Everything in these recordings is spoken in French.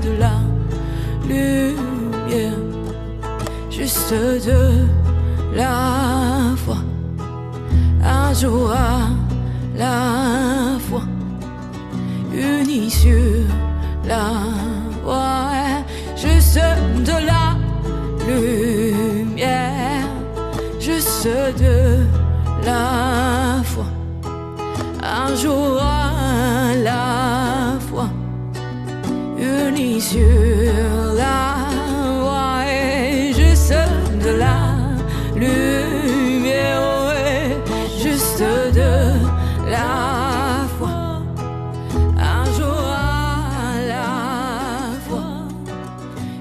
de la lumière, juste de la foi, un jour à la fois, unis sur la voie, juste de la lumière, juste de la foi, un jour à la fois, unis sur la voie, juste de la lumière, ouais, juste de la foi, un jour à la fois,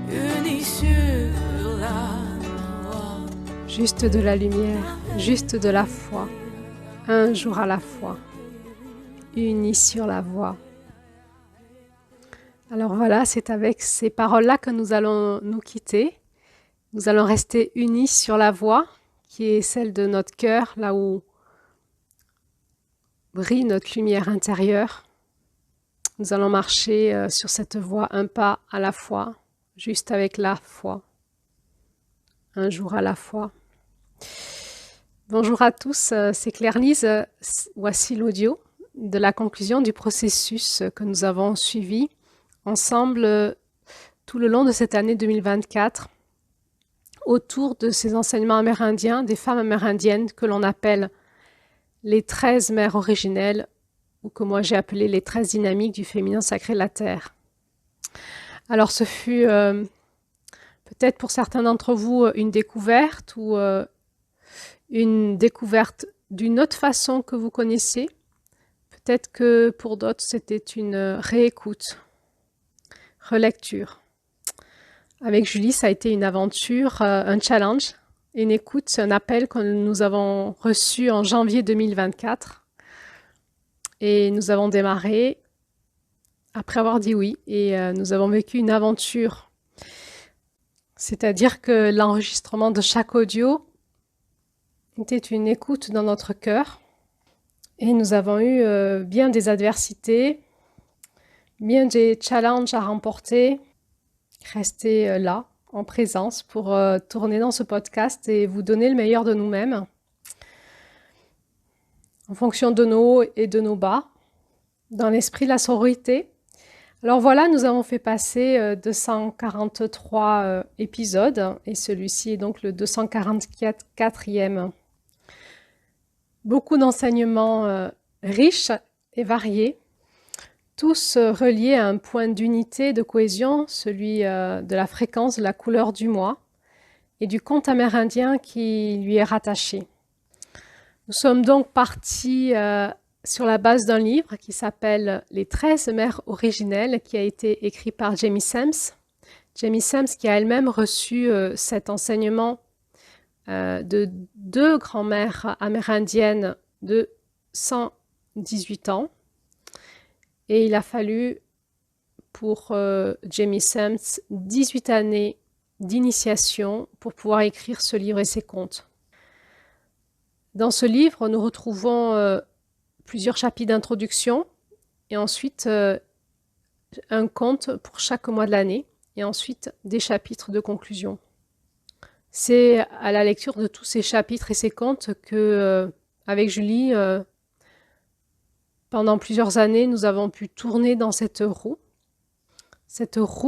unis sur la voie. Juste de la lumière, juste de la foi, un jour à la fois, unis sur la voie. Alors voilà, c'est avec ces paroles-là que nous allons nous quitter. Nous allons rester unis sur la voie, qui est celle de notre cœur, là où brille notre lumière intérieure. Nous allons marcher sur cette voie un pas à la fois, juste avec la foi, un jour à la fois. Bonjour à tous, c'est Claire-Lise. Voici l'audio de la conclusion du processus que nous avons suivi ensemble tout le long de cette année 2024 autour de ces enseignements amérindiens, des femmes amérindiennes que l'on appelle les 13 mères originelles, ou que moi j'ai appelé les 13 dynamiques du féminin sacré de la Terre. Alors ce fut peut-être pour certains d'entre vous une découverte ou une découverte d'une autre façon que vous connaissez. Peut-être que pour d'autres c'était une réécoute, relecture. Avec Julie, ça a été une aventure, un challenge, une écoute, un appel que nous avons reçu en janvier 2024. Et nous avons démarré après avoir dit oui. Et nous avons vécu une aventure. C'est-à-dire que l'enregistrement de chaque audio était une écoute dans notre cœur. Et nous avons eu bien des adversités, bien des challenges à remporter, rester là, en présence, pour tourner dans ce podcast et vous donner le meilleur de nous-mêmes, en fonction de nos hauts et de nos bas, dans l'esprit de la sororité. Alors voilà, nous avons fait passer 243 épisodes, et celui-ci est donc le 244e. Beaucoup d'enseignements riches et variés, tous reliés à un point d'unité, de cohésion, celui de la fréquence, de la couleur du mois et du conte amérindien qui lui est rattaché. Nous sommes donc partis sur la base d'un livre qui s'appelle « Les 13 mères originelles » qui a été écrit par Jamie Sams. Jamie Sams qui a elle-même reçu cet enseignement de 2 grands-mères amérindiennes de 118 ans. Et il a fallu pour Jamie Sams 18 années d'initiation pour pouvoir écrire ce livre et ses contes. Dans ce livre, nous retrouvons plusieurs chapitres d'introduction et ensuite un conte pour chaque mois de l'année et ensuite des chapitres de conclusion. C'est à la lecture de tous ces chapitres et ces contes que, avec Julie, pendant plusieurs années, nous avons pu tourner dans cette roue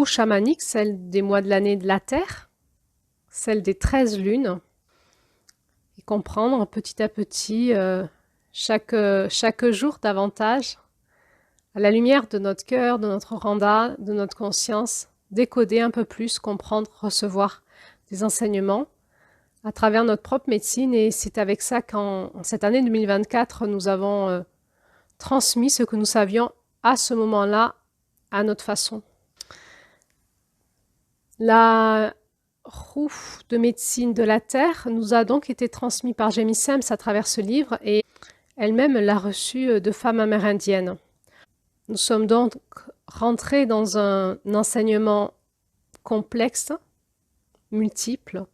chamanique, celle des mois de l'année de la Terre, celle des 13 lunes, et comprendre petit à petit, chaque jour davantage, à la lumière de notre cœur, de notre randa, de notre conscience, décoder un peu plus, comprendre, recevoir des enseignements à travers notre propre médecine. Et c'est avec ça qu'en cette année 2024, nous avons transmis ce que nous savions à ce moment-là, à notre façon. La roue de médecine de la Terre nous a donc été transmise par Jamie Sams à travers ce livre et elle-même l'a reçue de femmes amérindiennes. Nous sommes donc rentrés dans un enseignement complexe, multiple,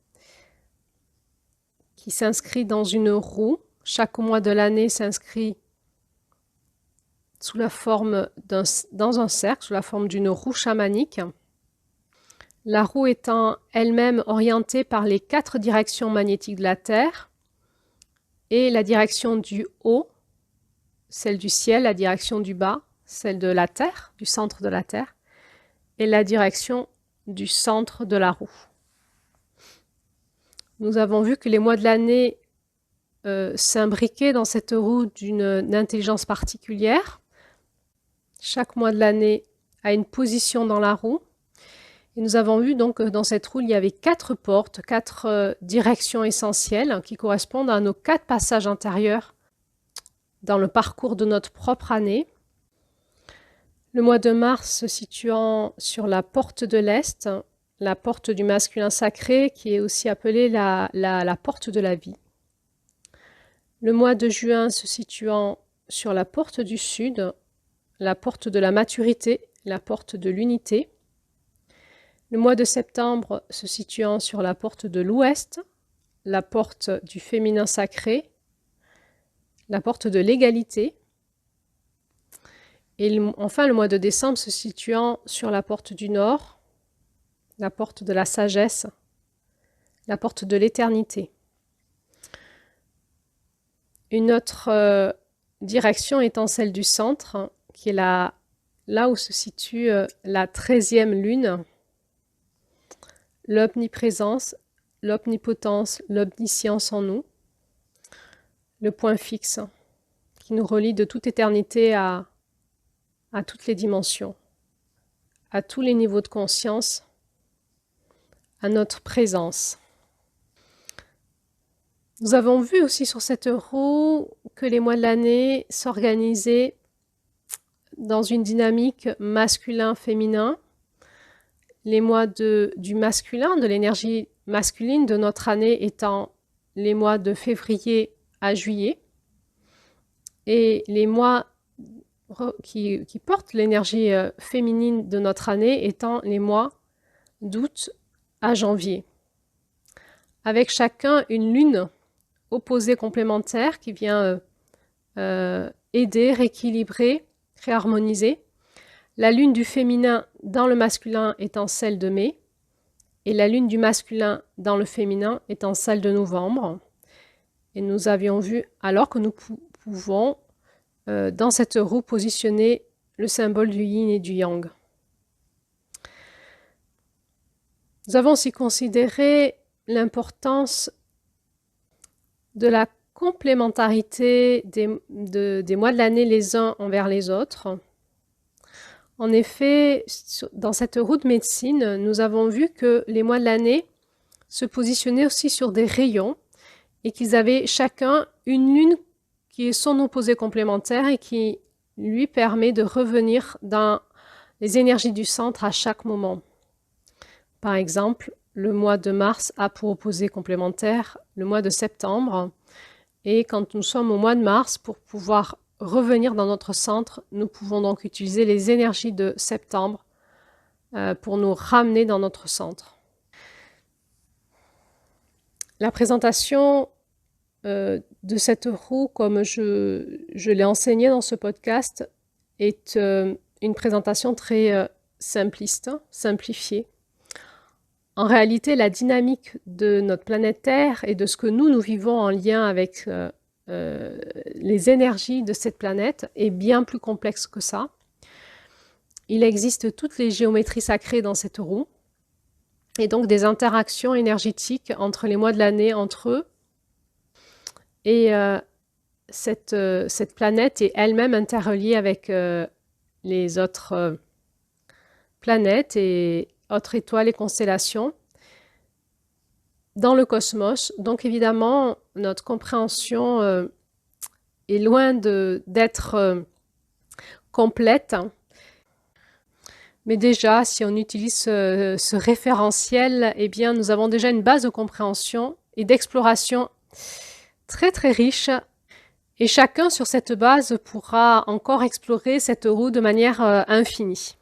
qui s'inscrit dans une roue. Chaque mois de l'année s'inscrit sous la forme dans un cercle, sous la forme d'une roue chamanique. La roue étant elle-même orientée par les 4 directions magnétiques de la Terre et la direction du haut, celle du ciel, la direction du bas, celle de la Terre, du centre de la Terre, et la direction du centre de la roue. Nous avons vu que les mois de l'année s'imbriquaient dans cette roue d'une intelligence particulière. Chaque mois de l'année a une position dans la roue. Et nous avons vu donc que dans cette roue, il y avait 4 portes, 4 directions essentielles qui correspondent à nos 4 passages intérieurs dans le parcours de notre propre année. Le mois de mars se situant sur la porte de l'Est, la porte du masculin sacré, qui est aussi appelée la porte de la vie. Le mois de juin se situant sur la porte du Sud, la porte de la maturité, la porte de l'unité. Le mois de septembre se situant sur la porte de l'Ouest, la porte du féminin sacré, la porte de l'égalité. Et enfin, le mois de décembre se situant sur la porte du Nord, la porte de la sagesse, la porte de l'éternité. Une autre direction étant celle du centre, qui est là où se situe la 13e lune, l'omniprésence, l'omnipotence, l'omniscience en nous, le point fixe qui nous relie de toute éternité à toutes les dimensions, à tous les niveaux de conscience, à notre présence. Nous avons vu aussi sur cette roue que les mois de l'année s'organisaient dans une dynamique masculin-féminin. Les mois du masculin, de l'énergie masculine de notre année étant les mois de février à juillet, et les mois qui portent l'énergie féminine de notre année étant les mois d'août à janvier, avec chacun une lune opposée complémentaire qui vient aider, rééquilibrer, réharmoniser. La lune du féminin dans le masculin étant celle de mai, et la lune du masculin dans le féminin étant celle de novembre. Et nous avions vu alors que nous pouvons, dans cette roue, positionner le symbole du yin et du yang. Nous avons aussi considéré l'importance de la complémentarité des mois de l'année les uns envers les autres. En effet, dans cette roue de médecine, nous avons vu que les mois de l'année se positionnaient aussi sur des rayons et qu'ils avaient chacun une lune qui est son opposé complémentaire et qui lui permet de revenir dans les énergies du centre à chaque moment. Par exemple, le mois de mars a pour opposé complémentaire le mois de septembre. Et quand nous sommes au mois de mars, pour pouvoir revenir dans notre centre, nous pouvons donc utiliser les énergies de septembre pour nous ramener dans notre centre. La présentation de cette roue, comme je l'ai enseigné dans ce podcast, est une présentation très simpliste, simplifiée. En réalité, la dynamique de notre planète Terre et de ce que nous vivons en lien avec les énergies de cette planète est bien plus complexe que ça. Il existe toutes les géométries sacrées dans cette roue et donc des interactions énergétiques entre les mois de l'année, entre eux. Et cette planète est elle-même interreliée avec les autres planètes et autres étoiles et constellations dans le cosmos. Donc évidemment, notre compréhension est loin d'être complète. Mais déjà, si on utilise ce référentiel, eh bien, nous avons déjà une base de compréhension et d'exploration très très riche. Et chacun sur cette base pourra encore explorer cette roue de manière infinie.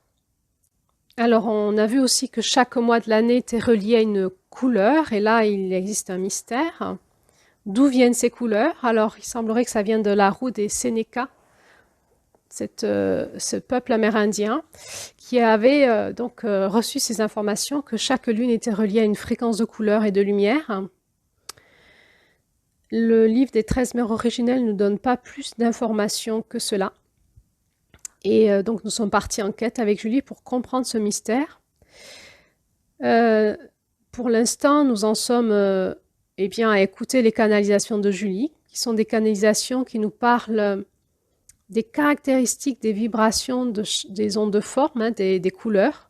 Alors, on a vu aussi que chaque mois de l'année était relié à une couleur, et là, il existe un mystère. D'où viennent ces couleurs? Alors, il semblerait que ça vienne de la roue des Sénéca, ce peuple amérindien qui avait donc reçu ces informations que chaque lune était reliée à une fréquence de couleur et de lumière. Le livre des 13 mères originelles ne nous donne pas plus d'informations que cela. Et donc nous sommes partis en quête avec Julie pour comprendre ce mystère. Pour l'instant, nous en sommes eh bien, à écouter les canalisations de Julie, qui sont des canalisations qui nous parlent des caractéristiques des vibrations des ondes de forme, hein, des couleurs.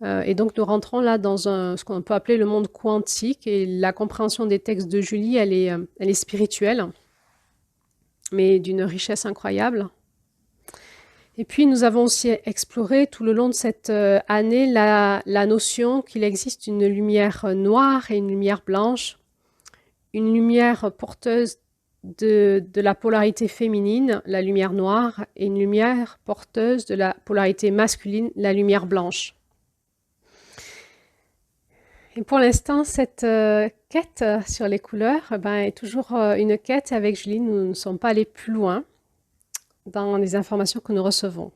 Et donc nous rentrons là dans ce qu'on peut appeler le monde quantique, et la compréhension des textes de Julie, elle est spirituelle, mais d'une richesse incroyable. Et puis nous avons aussi exploré tout le long de cette année la notion qu'il existe une lumière noire et une lumière blanche, une lumière porteuse de la polarité féminine, la lumière noire, et une lumière porteuse de la polarité masculine, la lumière blanche. Et pour l'instant, cette quête sur les couleurs est toujours une quête. Avec Julie, nous ne sommes pas allés plus loin dans les informations que nous recevons.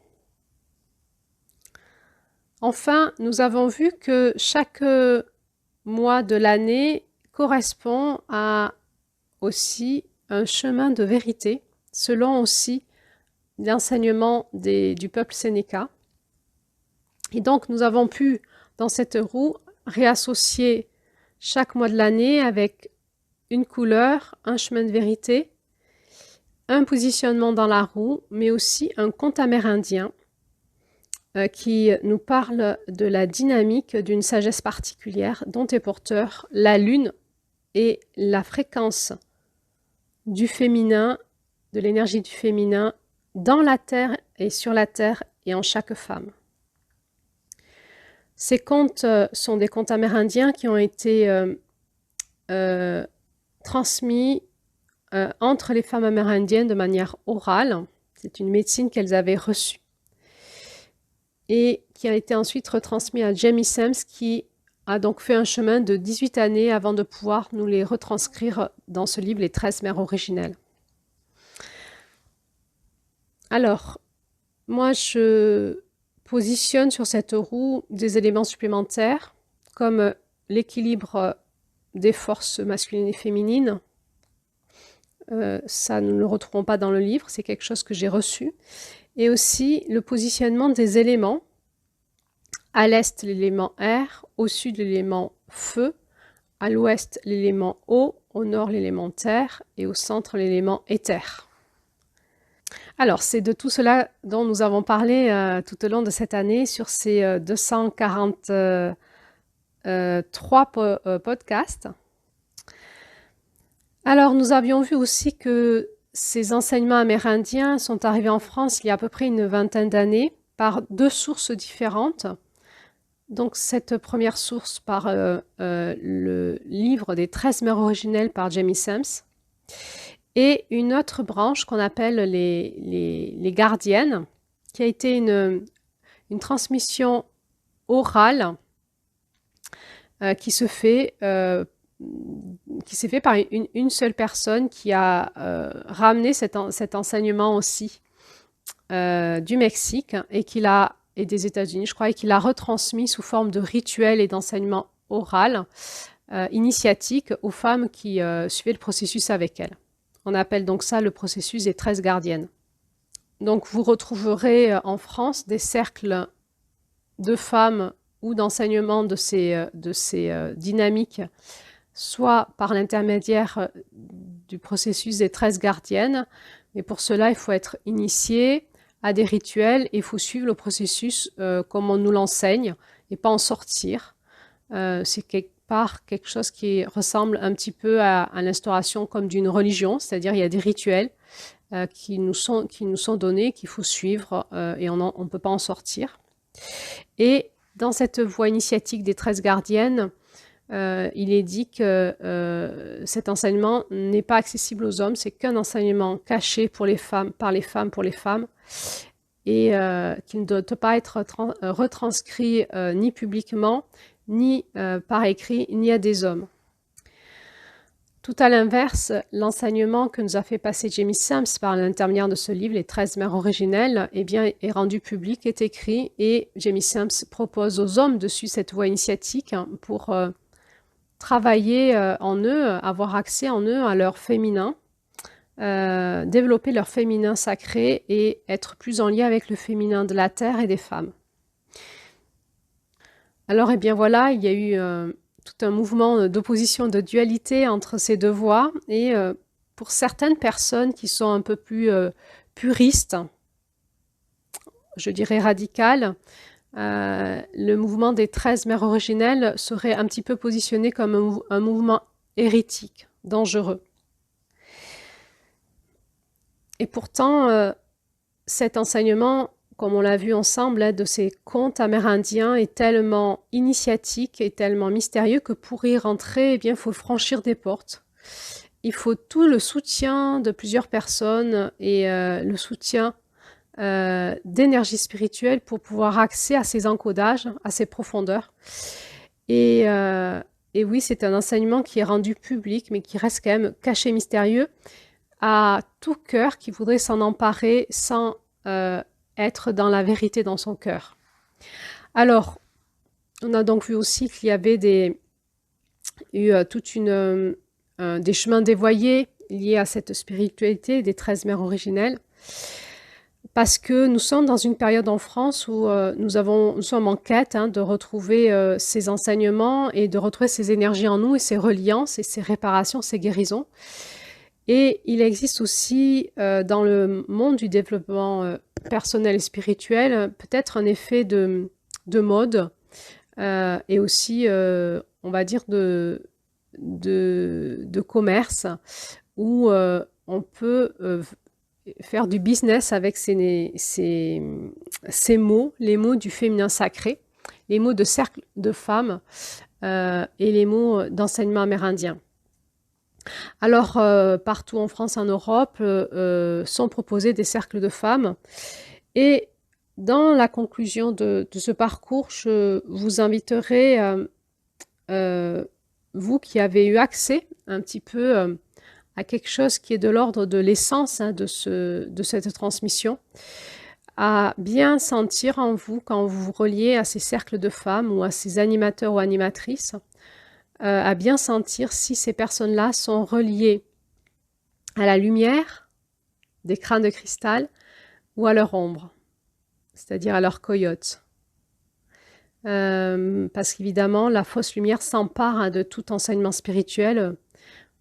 Enfin, nous avons vu que chaque mois de l'année correspond à aussi un chemin de vérité, selon aussi l'enseignement du peuple Sénéca. Et donc, nous avons pu, dans cette roue, réassocier chaque mois de l'année avec une couleur, un chemin de vérité, un positionnement dans la roue, mais aussi un conte amérindien qui nous parle de la dynamique d'une sagesse particulière dont est porteur la lune et la fréquence du féminin, de l'énergie du féminin dans la terre et sur la terre et en chaque femme. Ces contes sont des contes amérindiens qui ont été transmis entre les femmes amérindiennes de manière orale. C'est une médecine qu'elles avaient reçue et qui a été ensuite retransmis à Jamie Sams, qui a donc fait un chemin de 18 années avant de pouvoir nous les retranscrire dans ce livre, Les 13 mères originelles. Alors, moi, je positionne sur cette roue des éléments supplémentaires, comme l'équilibre des forces masculines et féminines. Ça, nous ne le retrouvons pas dans le livre, c'est quelque chose que j'ai reçu. Et aussi le positionnement des éléments. À l'est, l'élément air, au sud, l'élément feu, à l'ouest, l'élément eau, au nord, l'élément terre, et au centre, l'élément éther. Alors, c'est de tout cela dont nous avons parlé tout au long de cette année sur ces 243 podcasts. Alors, nous avions vu aussi que ces enseignements amérindiens sont arrivés en France il y a à peu près une vingtaine d'années par deux sources différentes. Donc, cette première source par le livre des 13 mères originelles par Jamie Sams, et une autre branche qu'on appelle les gardiennes, qui a été une transmission orale qui se fait par une seule personne qui a ramené cet enseignement aussi du Mexique et des États-Unis, je crois, et qui l'a retransmis sous forme de rituels et d'enseignement oral initiatique aux femmes qui suivaient le processus avec elle. On appelle donc ça le processus des 13 gardiennes. Donc vous retrouverez en France des cercles de femmes ou d'enseignement de ces dynamiques, soit par l'intermédiaire du processus des 13 gardiennes, mais pour cela il faut être initié à des rituels et il faut suivre le processus comme on nous l'enseigne et pas en sortir. C'est quelque chose qui ressemble un petit peu à l'instauration comme d'une religion, c'est-à-dire il y a des rituels qui nous sont donnés, qu'il faut suivre et on ne peut pas en sortir. Et dans cette voie initiatique des 13 gardiennes, il est dit que cet enseignement n'est pas accessible aux hommes, c'est qu'un enseignement caché pour les femmes, par les femmes, pour les femmes, et qui ne doit pas être retranscrit ni publiquement, ni par écrit, ni à des hommes. Tout à l'inverse, l'enseignement que nous a fait passer Jamie Sams par l'intermédiaire de ce livre, Les 13 mères originelles, eh bien, est rendu public, est écrit, et Jamie Sams propose aux hommes de suivre cette voie initiatique pour travailler en eux, avoir accès en eux à leur féminin, développer leur féminin sacré et être plus en lien avec le féminin de la terre et des femmes. Alors, eh bien voilà, il y a eu tout un mouvement d'opposition, de dualité entre ces deux voies. Et pour certaines personnes qui sont un peu plus puristes, je dirais radicales, le mouvement des 13 mères originelles serait un petit peu positionné comme un mouvement hérétique, dangereux. Et pourtant, cet enseignement, comme on l'a vu ensemble, de ces contes amérindiens est tellement initiatique et tellement mystérieux que pour y rentrer, eh bien, il faut franchir des portes. Il faut tout le soutien de plusieurs personnes et le soutien d'énergie spirituelle pour pouvoir accéder à ces encodages, à ces profondeurs. Et oui, c'est un enseignement qui est rendu public, mais qui reste quand même caché, mystérieux, à tout cœur qui voudrait s'en emparer sans être dans la vérité dans son cœur. Alors, on a donc vu aussi qu'il y avait des chemins dévoyés liés à cette spiritualité des 13 mères originelles, parce que nous sommes dans une période en France où nous sommes en quête de retrouver ces enseignements et de retrouver ces énergies en nous et ces reliances et ces réparations, ces guérisons. Et il existe aussi dans le monde du développement personnel et spirituel peut-être un effet de mode et aussi, on va dire, de commerce où on peut faire du business avec ces mots, les mots du féminin sacré, les mots de cercle de femmes et les mots d'enseignement amérindien. Alors, partout en France, en Europe, sont proposés des cercles de femmes. Et dans la conclusion de ce parcours, je vous inviterai, vous qui avez eu accès un petit peu à quelque chose qui est de l'ordre de l'essence de cette transmission, à bien sentir en vous, quand vous vous reliez à ces cercles de femmes ou à ces animateurs ou animatrices, à bien sentir si ces personnes-là sont reliées à la lumière des crânes de cristal ou à leur ombre, c'est-à-dire à leur coyote. Parce qu'évidemment, la fausse lumière s'empare de tout enseignement spirituel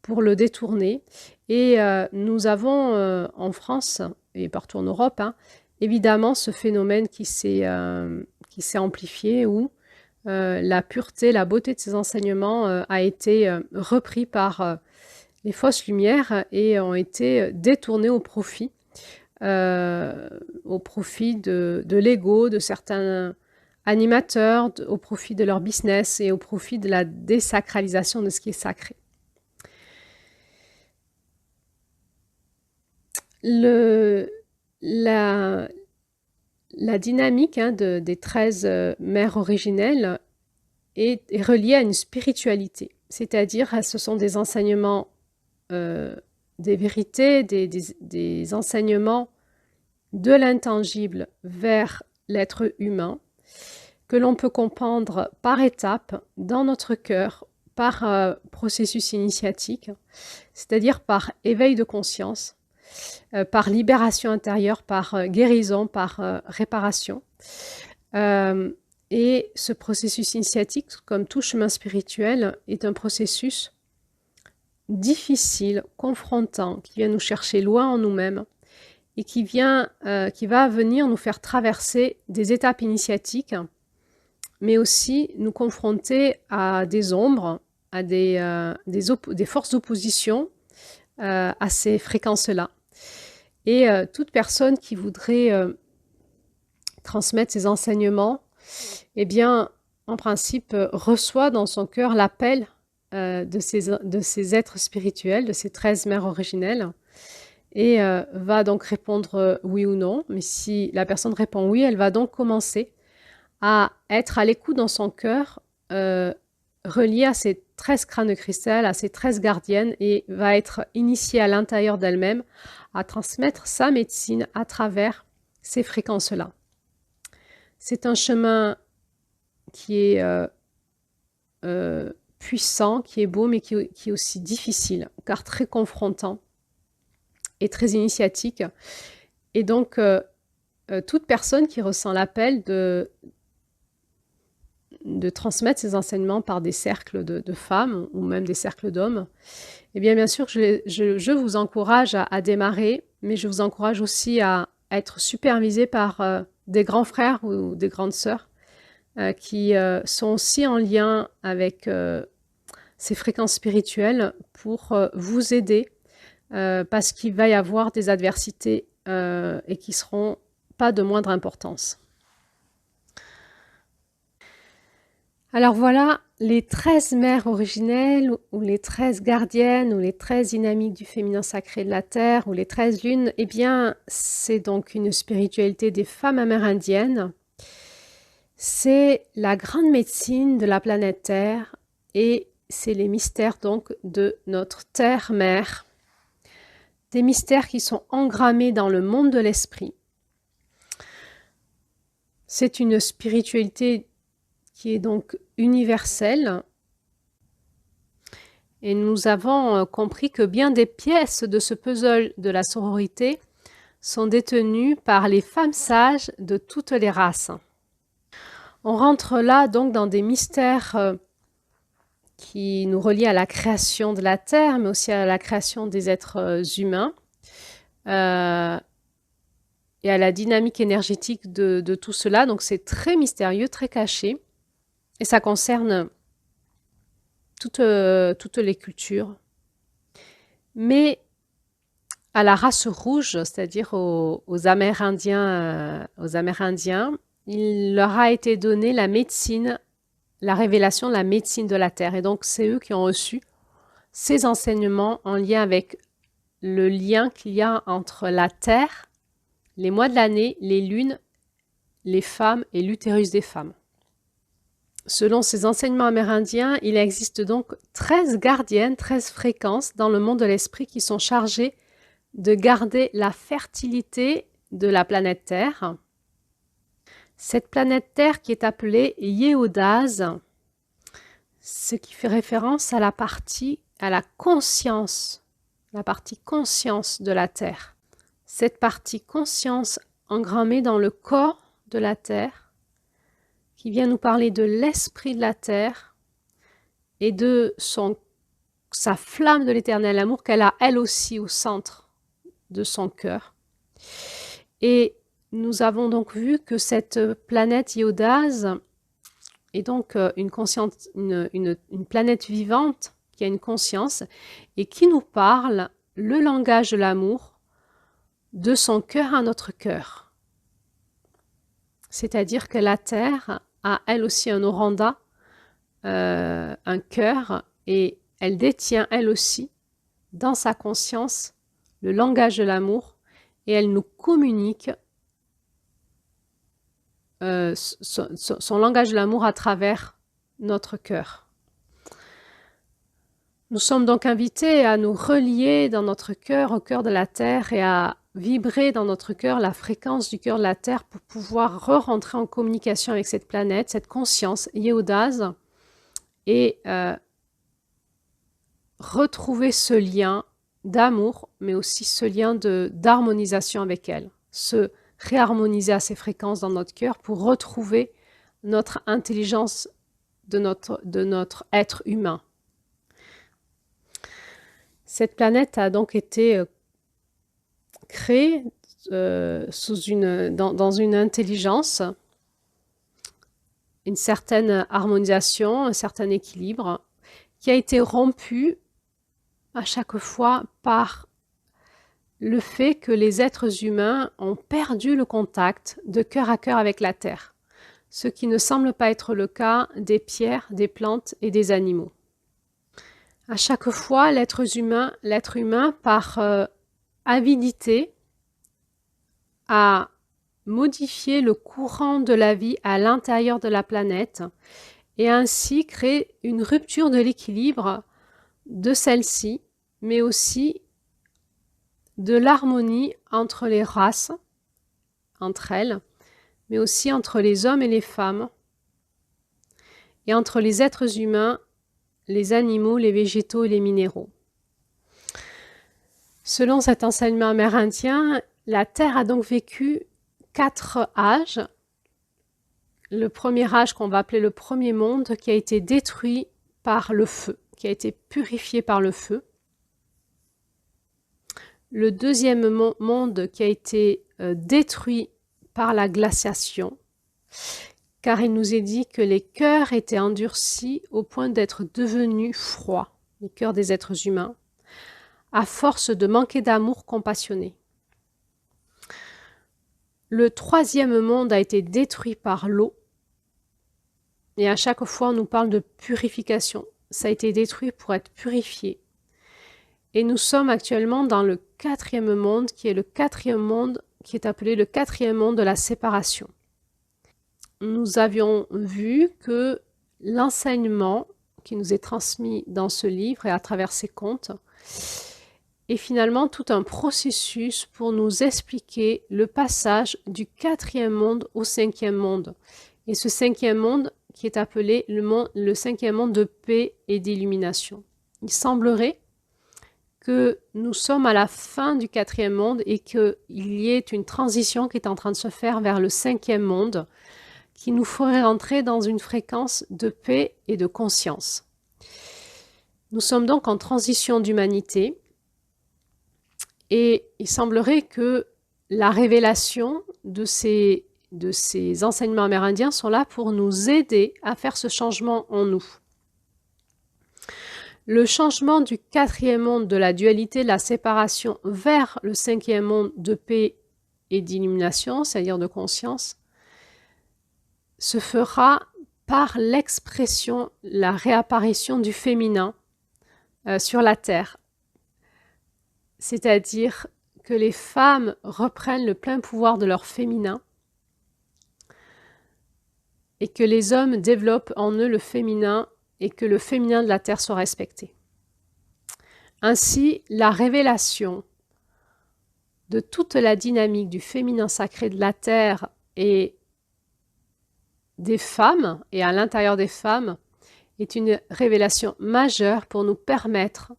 pour le détourner. Et nous avons en France et partout en Europe, évidemment, ce phénomène qui s'est amplifié où la pureté, la beauté de ces enseignements a été repris par les fausses lumières et ont été détournés au profit de l'ego de certains animateurs, au profit de leur business et au profit de la désacralisation de ce qui est sacré. La dynamique des 13 mères originelles est reliée à une spiritualité, c'est-à-dire ce sont des enseignements, des vérités, des enseignements de l'intangible vers l'être humain que l'on peut comprendre par étapes dans notre cœur, par processus initiatique, c'est-à-dire par éveil de conscience, par libération intérieure, par guérison, par réparation. Et ce processus initiatique, comme tout chemin spirituel, est un processus difficile, confrontant, qui vient nous chercher loin en nous-mêmes et qui va venir nous faire traverser des étapes initiatiques, mais aussi nous confronter à des ombres, à des forces d'opposition à ces fréquences-là. Et toute personne qui voudrait transmettre ces enseignements, eh bien, en principe, reçoit dans son cœur l'appel de ces êtres spirituels, de ces 13 mères originelles, et va donc répondre oui ou non. Mais si la personne répond oui, elle va donc commencer à être à l'écoute dans son cœur, reliée à ces 13 crânes de cristal, à ses 13 gardiennes et va être initiée à l'intérieur d'elle-même à transmettre sa médecine à travers ces fréquences-là. C'est un chemin qui est puissant, qui est beau, mais qui est aussi difficile, car très confrontant et très initiatique. Et donc, toute personne qui ressent l'appel de transmettre ces enseignements par des cercles de femmes ou même des cercles d'hommes, eh bien sûr, je vous encourage à démarrer, mais je vous encourage aussi à être supervisé par des grands frères ou des grandes sœurs qui sont aussi en lien avec ces fréquences spirituelles pour vous aider parce qu'il va y avoir des adversités et qui seront pas de moindre importance. Alors voilà, les 13 mères originelles, ou les 13 gardiennes, ou les 13 dynamiques du féminin sacré de la Terre, ou les 13 lunes, eh bien, c'est donc une spiritualité des femmes amérindiennes. C'est la grande médecine de la planète Terre, et c'est les mystères donc de notre Terre-Mère. Des mystères qui sont engrammés dans le monde de l'esprit. C'est une spiritualité qui est donc universelle. Et nous avons compris que bien des pièces de ce puzzle de la sororité sont détenues par les femmes sages de toutes les races. On rentre là donc dans des mystères qui nous relient à la création de la Terre, mais aussi à la création des êtres humains et à la dynamique énergétique de tout cela. Donc c'est très mystérieux, très caché. Et ça concerne toutes les cultures. Mais à la race rouge, c'est-à-dire aux Amérindiens, il leur a été donné la médecine, la révélation de la médecine de la Terre. Et donc, c'est eux qui ont reçu ces enseignements en lien avec le lien qu'il y a entre la Terre, les mois de l'année, les lunes, les femmes et l'utérus des femmes. Selon ces enseignements amérindiens, il existe donc 13 gardiennes, 13 fréquences dans le monde de l'esprit qui sont chargées de garder la fertilité de la planète Terre. Cette planète Terre qui est appelée Yehodaz, ce qui fait référence à la partie conscience de la Terre. Cette partie conscience engrammée dans le corps de la Terre, qui vient nous parler de l'esprit de la Terre et de sa flamme de l'éternel amour qu'elle a elle aussi au centre de son cœur. Et nous avons donc vu que cette planète Yehodaz est donc une planète vivante qui a une conscience et qui nous parle le langage de l'amour de son cœur à notre cœur. C'est-à-dire que la Terre a elle aussi un oranda, un cœur, et elle détient elle aussi dans sa conscience le langage de l'amour et elle nous communique son langage de l'amour à travers notre cœur. Nous sommes donc invités à nous relier dans notre cœur au cœur de la Terre et à vibrer dans notre cœur la fréquence du cœur de la Terre pour pouvoir re-rentrer en communication avec cette planète, cette conscience Yehodaz et retrouver ce lien d'amour, mais aussi ce lien d'harmonisation avec elle, se réharmoniser à ces fréquences dans notre cœur pour retrouver notre intelligence de notre être humain. Cette planète a donc été créée dans une intelligence, une certaine harmonisation, un certain équilibre, qui a été rompu à chaque fois par le fait que les êtres humains ont perdu le contact de cœur à cœur avec la Terre, ce qui ne semble pas être le cas des pierres, des plantes et des animaux. À chaque fois, l'être humain, par avidité, a modifié le courant de la vie à l'intérieur de la planète et ainsi créer une rupture de l'équilibre de celle-ci, mais aussi de l'harmonie entre les races, entre elles, mais aussi entre les hommes et les femmes, et entre les êtres humains, les animaux, les végétaux et les minéraux. Selon cet enseignement amérindien, la Terre a donc vécu 4 âges. Le premier âge qu'on va appeler le premier monde, qui a été détruit par le feu, qui a été purifié par le feu. Le deuxième monde qui a été détruit par la glaciation, car il nous est dit que les cœurs étaient endurcis au point d'être devenus froids, les cœurs des êtres humains, à force de manquer d'amour compassionné. Le troisième monde a été détruit par l'eau, et à chaque fois on nous parle de purification. Ça a été détruit pour être purifié. Et nous sommes actuellement dans le quatrième monde, qui est le quatrième monde, qui est appelé le quatrième monde de la séparation. Nous avions vu que l'enseignement qui nous est transmis dans ce livre et à travers ces contes est finalement tout un processus pour nous expliquer le passage du quatrième monde au cinquième monde. Et ce cinquième monde qui est appelé le cinquième monde de paix et d'illumination. Il semblerait que nous sommes à la fin du quatrième monde et qu'il y ait une transition qui est en train de se faire vers le cinquième monde qui nous ferait rentrer dans une fréquence de paix et de conscience. Nous sommes donc en transition d'humanité et il semblerait que la révélation de ces enseignements amérindiens sont là pour nous aider à faire ce changement en nous. Le changement du quatrième monde de la dualité, de la séparation vers le cinquième monde de paix et d'illumination, c'est-à-dire de conscience, se fera par l'expression, la réapparition du féminin sur la Terre. C'est-à-dire que les femmes reprennent le plein pouvoir de leur féminin et que les hommes développent en eux le féminin et que le féminin de la Terre soit respecté. Ainsi, la révélation de toute la dynamique du féminin sacré de la Terre et des femmes, et à l'intérieur des femmes, est une révélation majeure pour nous permettre,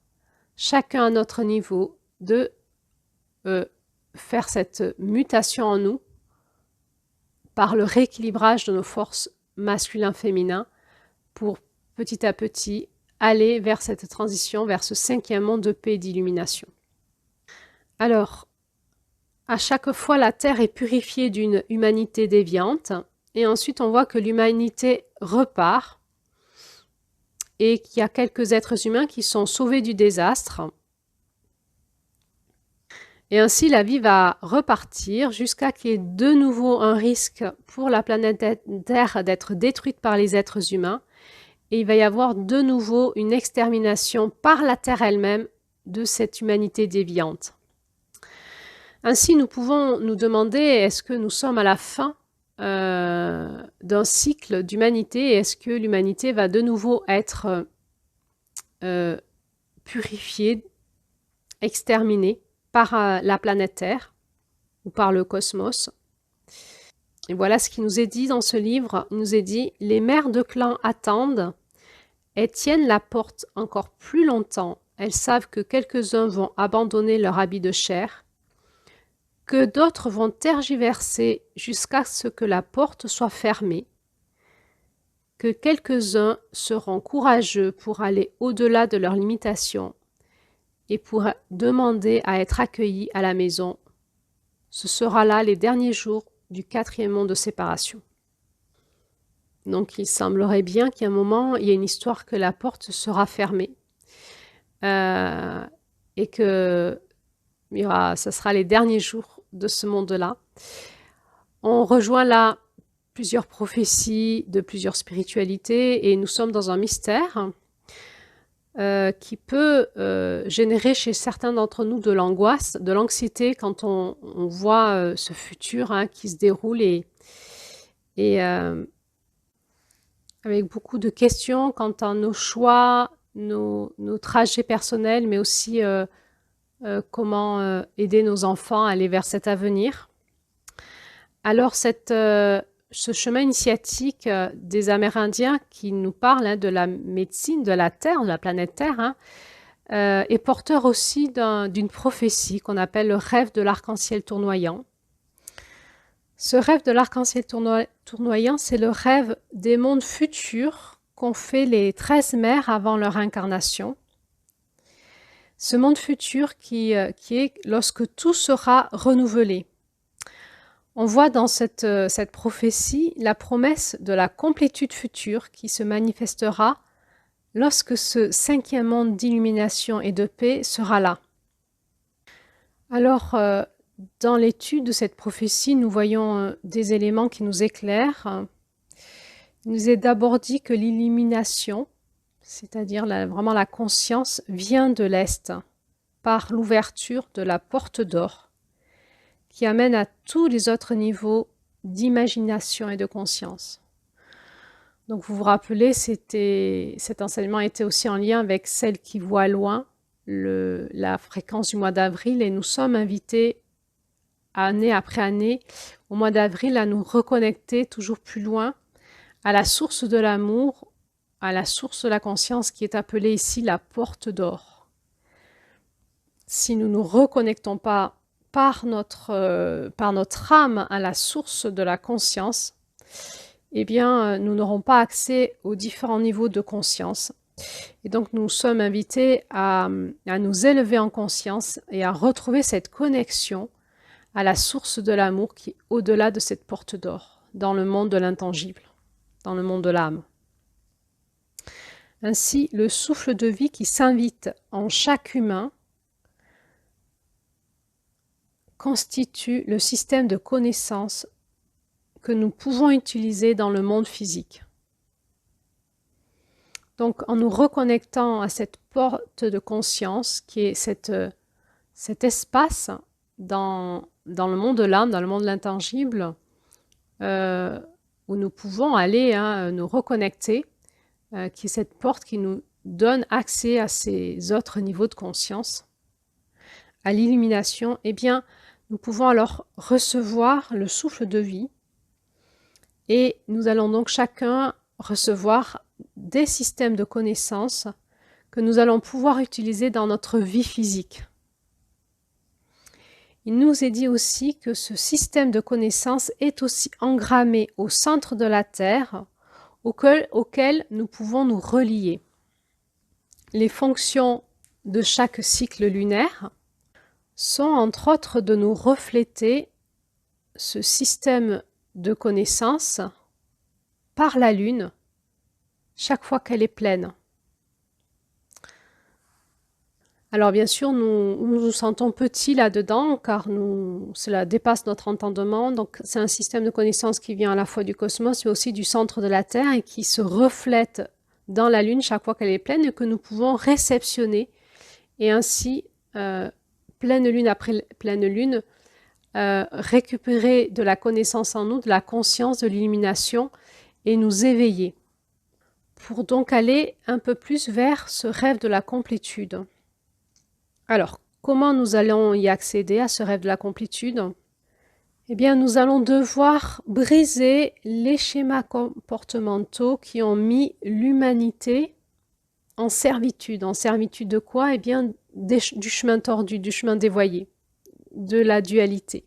chacun à notre niveau, de faire cette mutation en nous par le rééquilibrage de nos forces masculin-féminin pour petit à petit aller vers cette transition, vers ce cinquième monde de paix et d'illumination. Alors, à chaque fois, la Terre est purifiée d'une humanité déviante et ensuite on voit que l'humanité repart et qu'il y a quelques êtres humains qui sont sauvés du désastre. Et ainsi, la vie va repartir jusqu'à qu'il y ait de nouveau un risque pour la planète Terre d'être détruite par les êtres humains. Et il va y avoir de nouveau une extermination par la Terre elle-même de cette humanité déviante. Ainsi, nous pouvons nous demander, est-ce que nous sommes à la fin d'un cycle d'humanité? Est-ce que l'humanité va de nouveau être purifiée, exterminée par la planète Terre ou par le cosmos? Et voilà ce qui nous est dit dans ce livre. Il nous est dit « Les mères de clan attendent et tiennent la porte encore plus longtemps. Elles savent que quelques-uns vont abandonner leur habit de chair, que d'autres vont tergiverser jusqu'à ce que la porte soit fermée, que quelques-uns seront courageux pour aller au-delà de leurs limitations et pour demander à être accueillis à la maison. Ce sera là les derniers jours du quatrième monde de séparation. » Donc il semblerait bien qu'à un moment, il y ait une histoire que la porte sera fermée et que ce sera les derniers jours de ce monde-là. On rejoint là plusieurs prophéties de plusieurs spiritualités et nous sommes dans un mystère qui peut générer chez certains d'entre nous de l'angoisse, de l'anxiété quand on voit ce futur qui se déroule et avec beaucoup de questions quant à nos choix, nos trajets personnels, mais aussi comment aider nos enfants à aller vers cet avenir. Alors, ce chemin initiatique des Amérindiens qui nous parle de la médecine de la Terre, de la planète Terre, est porteur aussi d'une prophétie qu'on appelle le rêve de l'arc-en-ciel tournoyant. Ce rêve de l'arc-en-ciel tournoyant, c'est le rêve des mondes futurs qu'ont fait les 13 mères avant leur incarnation. Ce monde futur qui est lorsque tout sera renouvelé. On voit dans cette prophétie la promesse de la complétude future qui se manifestera lorsque ce 5e monde d'illumination et de paix sera là. Alors, dans l'étude de cette prophétie, nous voyons des éléments qui nous éclairent. Il nous est d'abord dit que l'illumination, c'est-à-dire vraiment la conscience, vient de l'Est, par l'ouverture de la porte d'or, qui amène à tous les autres niveaux d'imagination et de conscience. Donc vous vous rappelez, cet enseignement était aussi en lien avec celle qui voit loin, la fréquence du mois d'avril, et nous sommes invités année après année, au mois d'avril, à nous reconnecter toujours plus loin à la source de l'amour, à la source de la conscience qui est appelée ici la porte d'or. Si nous ne nous reconnectons pas par notre âme à la source de la conscience, eh bien, nous n'aurons pas accès aux différents niveaux de conscience. Et donc, nous sommes invités à nous élever en conscience et à retrouver cette connexion à la source de l'amour qui est au-delà de cette porte d'or, dans le monde de l'intangible, dans le monde de l'âme. Ainsi, le souffle de vie qui s'invite en chaque humain constitue le système de connaissance que nous pouvons utiliser dans le monde physique. Donc, en nous reconnectant à cette porte de conscience qui est cet espace dans le monde de l'âme, dans le monde de l'intangible, où nous pouvons aller nous reconnecter, qui est cette porte qui nous donne accès à ces autres niveaux de conscience, à l'illumination, eh bien, nous pouvons alors recevoir le souffle de vie et nous allons donc chacun recevoir des systèmes de connaissances que nous allons pouvoir utiliser dans notre vie physique. Il nous est dit aussi que ce système de connaissances est aussi engrammé au centre de la Terre, auquel nous pouvons nous relier. Les fonctions de chaque cycle lunaire sont entre autres de nous refléter ce système de connaissances par la Lune chaque fois qu'elle est pleine. Alors bien sûr, nous nous sentons petits là-dedans car cela dépasse notre entendement. Donc c'est un système de connaissances qui vient à la fois du cosmos mais aussi du centre de la Terre et qui se reflète dans la Lune chaque fois qu'elle est pleine et que nous pouvons réceptionner et ainsi, pleine lune après pleine lune, récupérer de la connaissance en nous, de la conscience, de l'illumination et nous éveiller pour donc aller un peu plus vers ce rêve de la complétude. Alors, comment nous allons y accéder à ce rêve de la complétude? Eh bien, nous allons devoir briser les schémas comportementaux qui ont mis l'humanité en servitude. En servitude de quoi? Eh bien, du chemin tordu, du chemin dévoyé, de la dualité.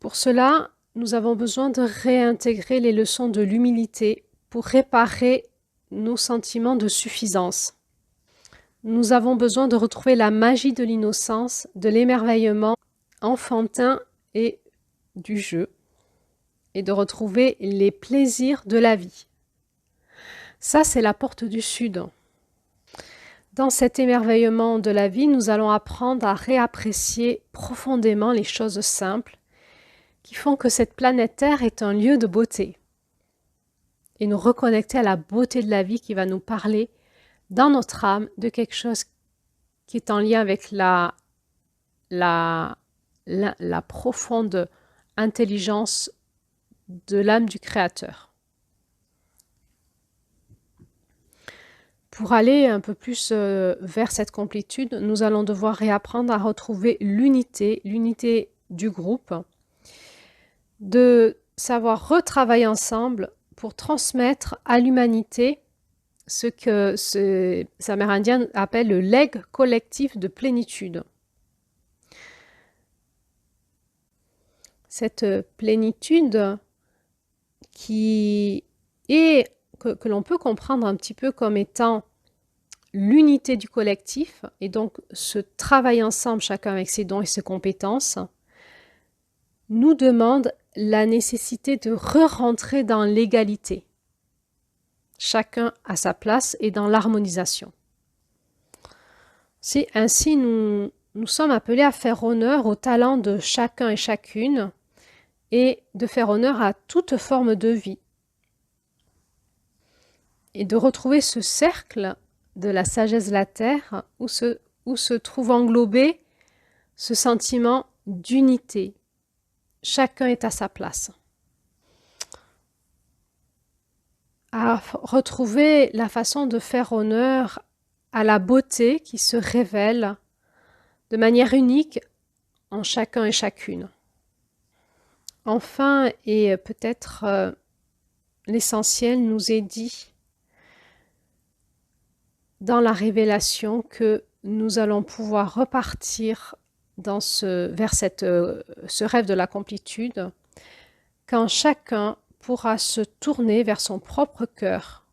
Pour cela, nous avons besoin de réintégrer les leçons de l'humilité pour réparer nos sentiments de suffisance. Nous avons besoin de retrouver la magie de l'innocence, de l'émerveillement enfantin et du jeu, et de retrouver les plaisirs de la vie. Ça, c'est la porte du Sud. Dans cet émerveillement de la vie, nous allons apprendre à réapprécier profondément les choses simples qui font que cette planète Terre est un lieu de beauté. Et nous reconnecter à la beauté de la vie qui va nous parler dans notre âme de quelque chose qui est en lien avec la profonde intelligence de l'âme du Créateur. Pour aller un peu plus vers cette complétude, nous allons devoir réapprendre à retrouver l'unité du groupe, de savoir retravailler ensemble pour transmettre à l'humanité ce que ces Amérindiens appellent le legs collectif de plénitude. Cette plénitude qui est, que l'on peut comprendre un petit peu comme étant l'unité du collectif, et donc ce travail ensemble, chacun avec ses dons et ses compétences, nous demande la nécessité de re-rentrer dans l'égalité, chacun à sa place et dans l'harmonisation. Ainsi, nous sommes appelés à faire honneur au talent de chacun et chacune et de faire honneur à toute forme de vie. Et de retrouver ce cercle de la sagesse de la Terre où se trouve englobé ce sentiment d'unité. Chacun est à sa place. À retrouver la façon de faire honneur à la beauté qui se révèle de manière unique en chacun et chacune. Enfin, et peut-être l'essentiel, nous est dit dans la révélation que nous allons pouvoir repartir vers ce rêve de la complétude quand chacun pourra se tourner vers son propre cœur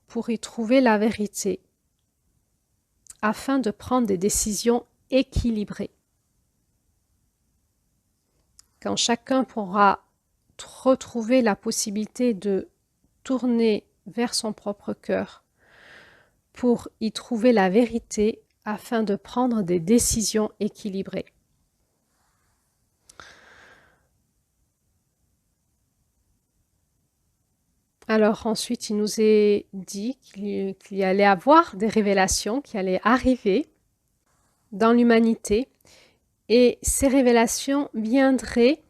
pour y trouver la vérité afin de prendre des décisions équilibrées. Quand chacun pourra retrouver la possibilité de tourner vers son propre cœur pour y trouver la vérité afin de prendre des décisions équilibrées. Alors ensuite, il nous est dit qu'il y allait avoir des révélations qui allaient arriver dans l'humanité, et ces révélations viendraient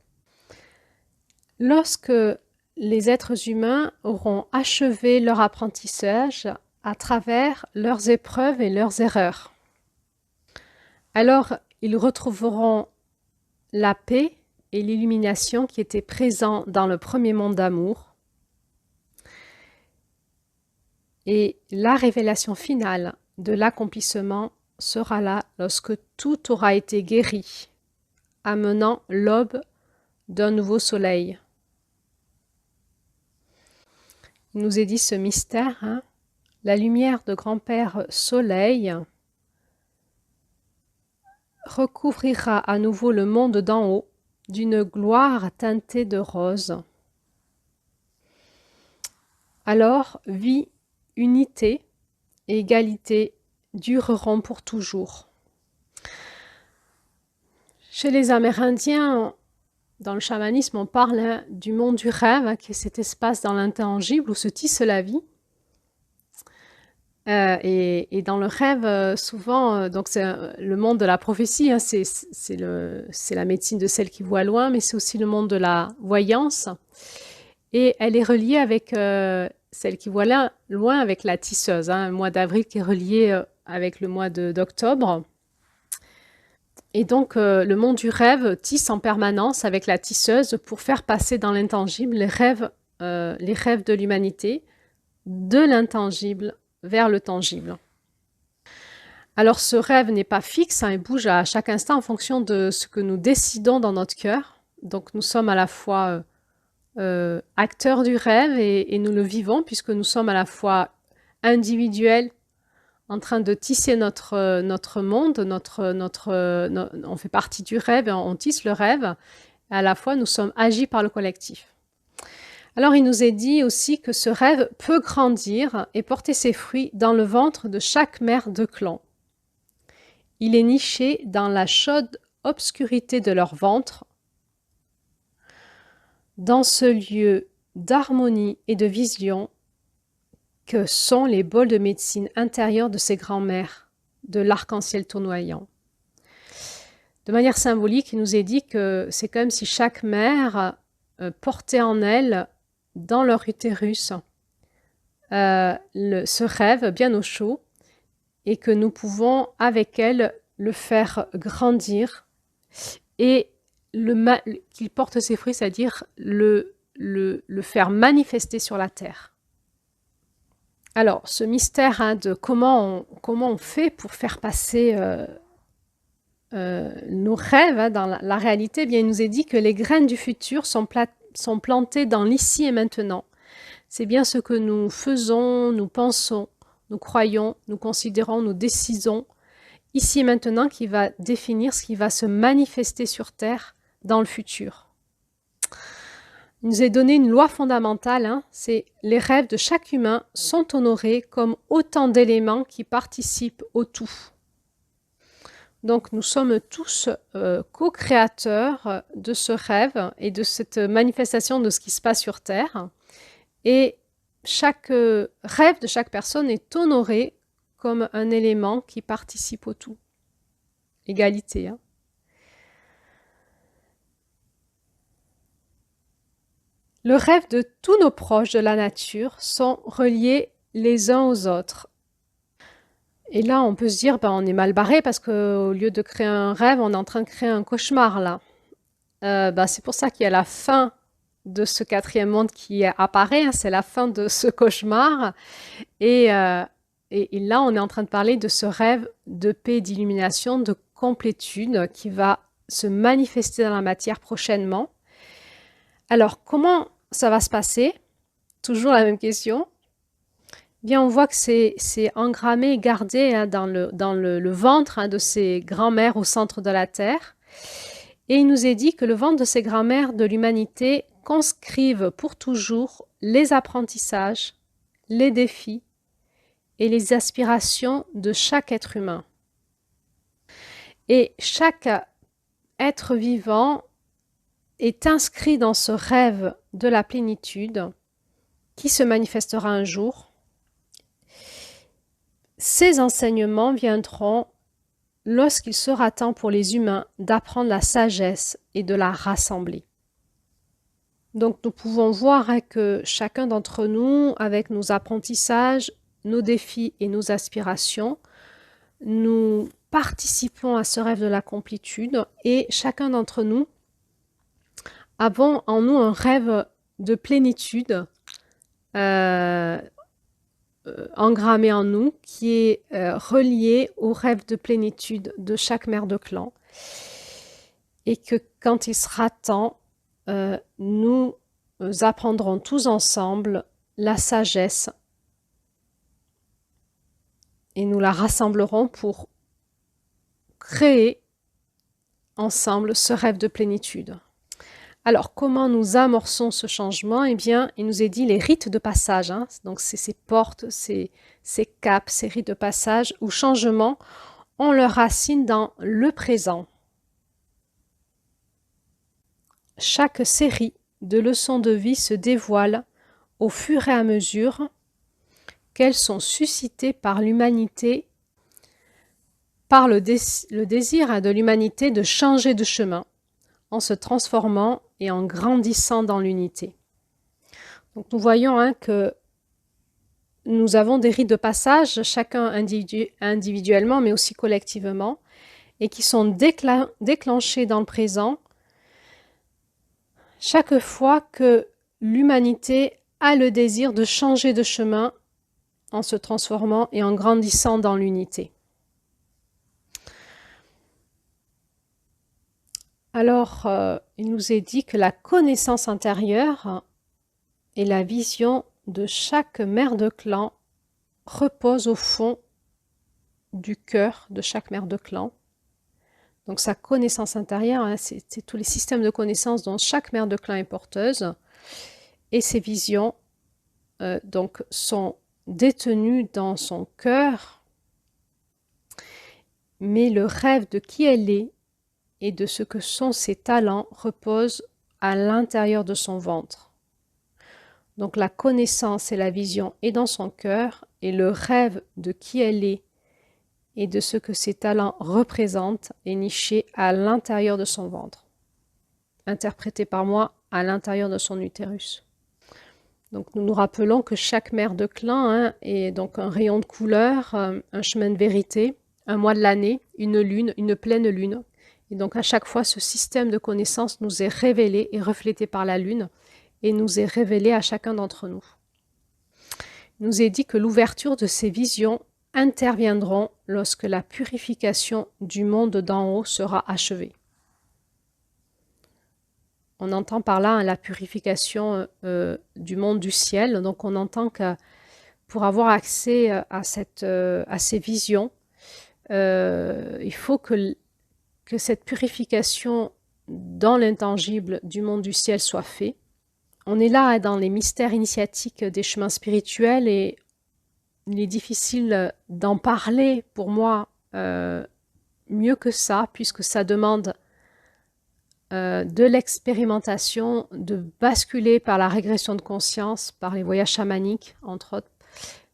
lorsque les êtres humains auront achevé leur apprentissage à travers leurs épreuves et leurs erreurs. Alors, ils retrouveront la paix et l'illumination qui étaient présents dans le premier monde d'amour. Et la révélation finale de l'accomplissement sera là lorsque tout aura été guéri, amenant l'aube d'un nouveau soleil. Il nous est dit ce mystère, la lumière de grand-père soleil recouvrira à nouveau le monde d'en haut d'une gloire teintée de rose. Alors, vie, unité et égalité dureront pour toujours. Chez les Amérindiens, dans le chamanisme, on parle du monde du rêve, qui est cet espace dans l'intangible où se tisse la vie. Et dans le rêve, souvent, donc c'est le monde de la prophétie, c'est la médecine de celle qui voit loin, mais c'est aussi le monde de la voyance. Et elle est reliée avec celle qui voit loin avec la tisseuse, le mois d'avril qui est relié avec le mois d'octobre. Et donc, le monde du rêve tisse en permanence avec la tisseuse pour faire passer dans l'intangible les rêves de l'humanité, de l'intangible vers le tangible. Alors, ce rêve n'est pas fixe, il bouge à chaque instant en fonction de ce que nous décidons dans notre cœur. Donc, nous sommes à la fois acteurs du rêve et nous le vivons puisque nous sommes à la fois individuels en train de tisser notre monde, on fait partie du rêve et on tisse le rêve, et à la fois nous sommes agis par le collectif. Alors il nous est dit aussi que ce rêve peut grandir et porter ses fruits dans le ventre de chaque mère de clan. Il est niché dans la chaude obscurité de leur ventre, dans ce lieu d'harmonie et de vision que sont les bols de médecine intérieure de ces grands-mères, de l'arc-en-ciel tournoyant. De manière symbolique, il nous est dit que c'est comme si chaque mère porter en elles, dans leur utérus, ce rêve bien au chaud, et que nous pouvons avec elles le faire grandir et qu'il porte ses fruits, c'est-à-dire le faire manifester sur la terre. Alors, ce mystère de comment on fait pour faire passer nos rêves dans la réalité, eh bien, il nous est dit que les graines du futur sont plantées dans l'ici et maintenant. C'est bien ce que nous faisons, nous pensons, nous croyons, nous considérons, nous décidons, ici et maintenant, qui va définir ce qui va se manifester sur Terre dans le futur. Il nous est donné une loi fondamentale, c'est les rêves de chaque humain sont honorés comme autant d'éléments qui participent au tout. Donc nous sommes tous co-créateurs de ce rêve et de cette manifestation de ce qui se passe sur Terre. Et chaque rêve de chaque personne est honoré comme un élément qui participe au tout. Égalité. Le rêve de tous nos proches de la nature sont reliés les uns aux autres. Et là, on peut se dire, on est mal barré parce qu'au lieu de créer un rêve, on est en train de créer un cauchemar là. C'est pour ça qu'il y a la fin de ce quatrième monde qui apparaît, c'est la fin de ce cauchemar. Et là, on est en train de parler de ce rêve de paix, d'illumination, de complétude qui va se manifester dans la matière prochainement. Alors, comment ça va se passer? Toujours la même question. Bien, on voit que c'est engrammé et gardé dans le ventre de ces grands-mères au centre de la Terre. Et il nous est dit que le ventre de ces grands-mères de l'humanité conscrivent pour toujours les apprentissages, les défis et les aspirations de chaque être humain. Et chaque être vivant est inscrit dans ce rêve de la plénitude qui se manifestera un jour. Ces enseignements viendront lorsqu'il sera temps pour les humains d'apprendre la sagesse et de la rassembler. Donc nous pouvons voir que chacun d'entre nous, avec nos apprentissages, nos défis et nos aspirations, nous participons à ce rêve de la complétude et chacun d'entre nous avons en nous un rêve de plénitude engrammé en nous qui est relié au rêve de plénitude de chaque mère de clan et que quand il sera temps, nous apprendrons tous ensemble la sagesse et nous la rassemblerons pour créer ensemble ce rêve de plénitude. Alors, comment nous amorçons ce changement? Eh bien, il nous est dit les rites de passage. Donc, c'est ces portes, ces capes, ces rites de passage où changement ont leur racine dans le présent. Chaque série de leçons de vie se dévoile au fur et à mesure qu'elles sont suscitées par l'humanité, par le désir de l'humanité de changer de chemin en se transformant et en grandissant dans l'unité. Donc nous voyons que nous avons des rites de passage, chacun individuellement, mais aussi collectivement, et qui sont déclenchés dans le présent chaque fois que l'humanité a le désir de changer de chemin en se transformant et en grandissant dans l'unité. Alors, il nous est dit que la connaissance intérieure et la vision de chaque mère de clan repose au fond du cœur de chaque mère de clan. Donc sa connaissance intérieure, c'est tous les systèmes de connaissances dont chaque mère de clan est porteuse. Et ces visions donc sont détenues dans son cœur. Mais le rêve de qui elle est et de ce que sont ses talents repose à l'intérieur de son ventre. Donc la connaissance et la vision est dans son cœur et le rêve de qui elle est et de ce que ses talents représentent est niché à l'intérieur de son ventre. Interprété par moi à l'intérieur de son utérus. Donc nous nous rappelons que chaque mère de clan est donc un rayon de couleur, un chemin de vérité, un mois de l'année, une lune, une pleine lune. Et donc à chaque fois, ce système de connaissances nous est révélé et reflété par la lune et nous est révélé à chacun d'entre nous. Il nous est dit que l'ouverture de ces visions interviendront lorsque la purification du monde d'en haut sera achevée. On entend par là la purification du monde du ciel. Donc on entend que pour avoir accès à ces visions, il faut que cette purification dans l'intangible du monde du ciel soit faite. On est là dans les mystères initiatiques des chemins spirituels et il est difficile d'en parler pour moi mieux que ça, puisque ça demande de l'expérimentation, de basculer par la régression de conscience, par les voyages chamaniques, entre autres,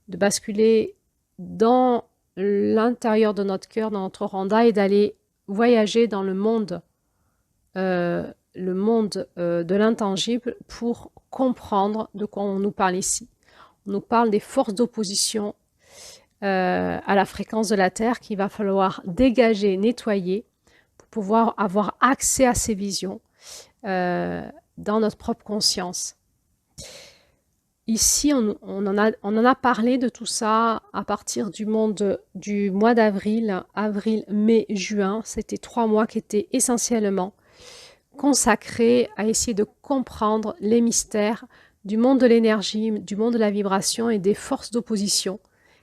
de basculer dans l'intérieur de notre cœur, dans notre randa, et d'aller voyager dans le monde de l'intangible pour comprendre de quoi on nous parle ici. On nous parle des forces d'opposition à la fréquence de la Terre qu'il va falloir dégager, nettoyer, pour pouvoir avoir accès à ces visions dans notre propre conscience. Ici, on en a parlé de tout ça à partir du mois d'avril, mai, juin. C'était 3 mois qui étaient essentiellement consacrés à essayer de comprendre les mystères du monde de l'énergie, du monde de la vibration et des forces d'opposition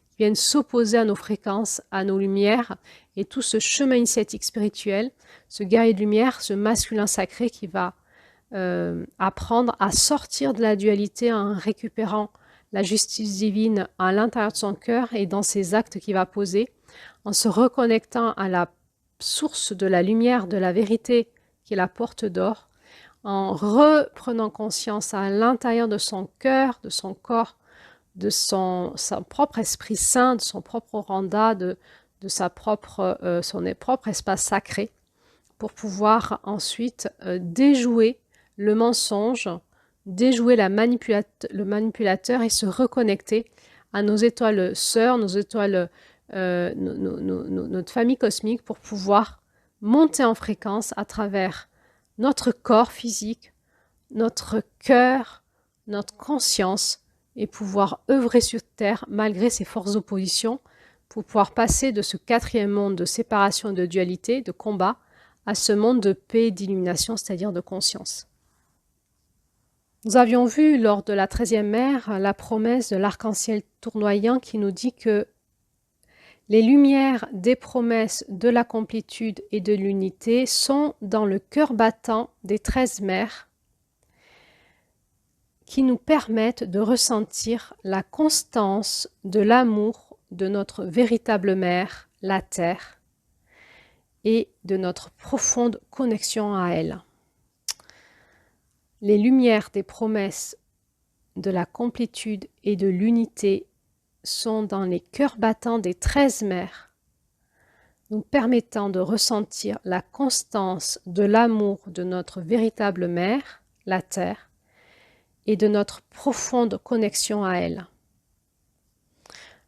qui viennent s'opposer à nos fréquences, à nos lumières, et tout ce chemin initiatique spirituel, ce guerrier de lumière, ce masculin sacré qui va apprendre à sortir de la dualité en récupérant la justice divine à l'intérieur de son cœur et dans ses actes qu'il va poser, en se reconnectant à la source de la lumière, de la vérité qui est la porte d'or, en reprenant conscience à l'intérieur de son cœur, de son corps, de son propre esprit saint, de son propre randa, de son propre espace sacré, pour pouvoir ensuite déjouer le mensonge, déjouer le manipulateur et se reconnecter à nos étoiles sœurs, nos étoiles, notre famille cosmique, pour pouvoir monter en fréquence à travers notre corps physique, notre cœur, notre conscience, et pouvoir œuvrer sur Terre malgré ces forces d'opposition, pour pouvoir passer de ce 4e monde de séparation et de dualité, de combat, à ce monde de paix et d'illumination, c'est-à-dire de conscience. Nous avions vu lors de la 13e ère la promesse de l'arc-en-ciel tournoyant qui nous dit que les lumières des promesses de la complétude et de l'unité sont dans le cœur battant des 13 mers qui nous permettent de ressentir la constance de l'amour de notre véritable mère, la Terre, et de notre profonde connexion à elle. Les lumières des promesses de la complétude et de l'unité sont dans les cœurs battants des 13 mers, nous permettant de ressentir la constance de l'amour de notre véritable mère, la Terre, et de notre profonde connexion à elle.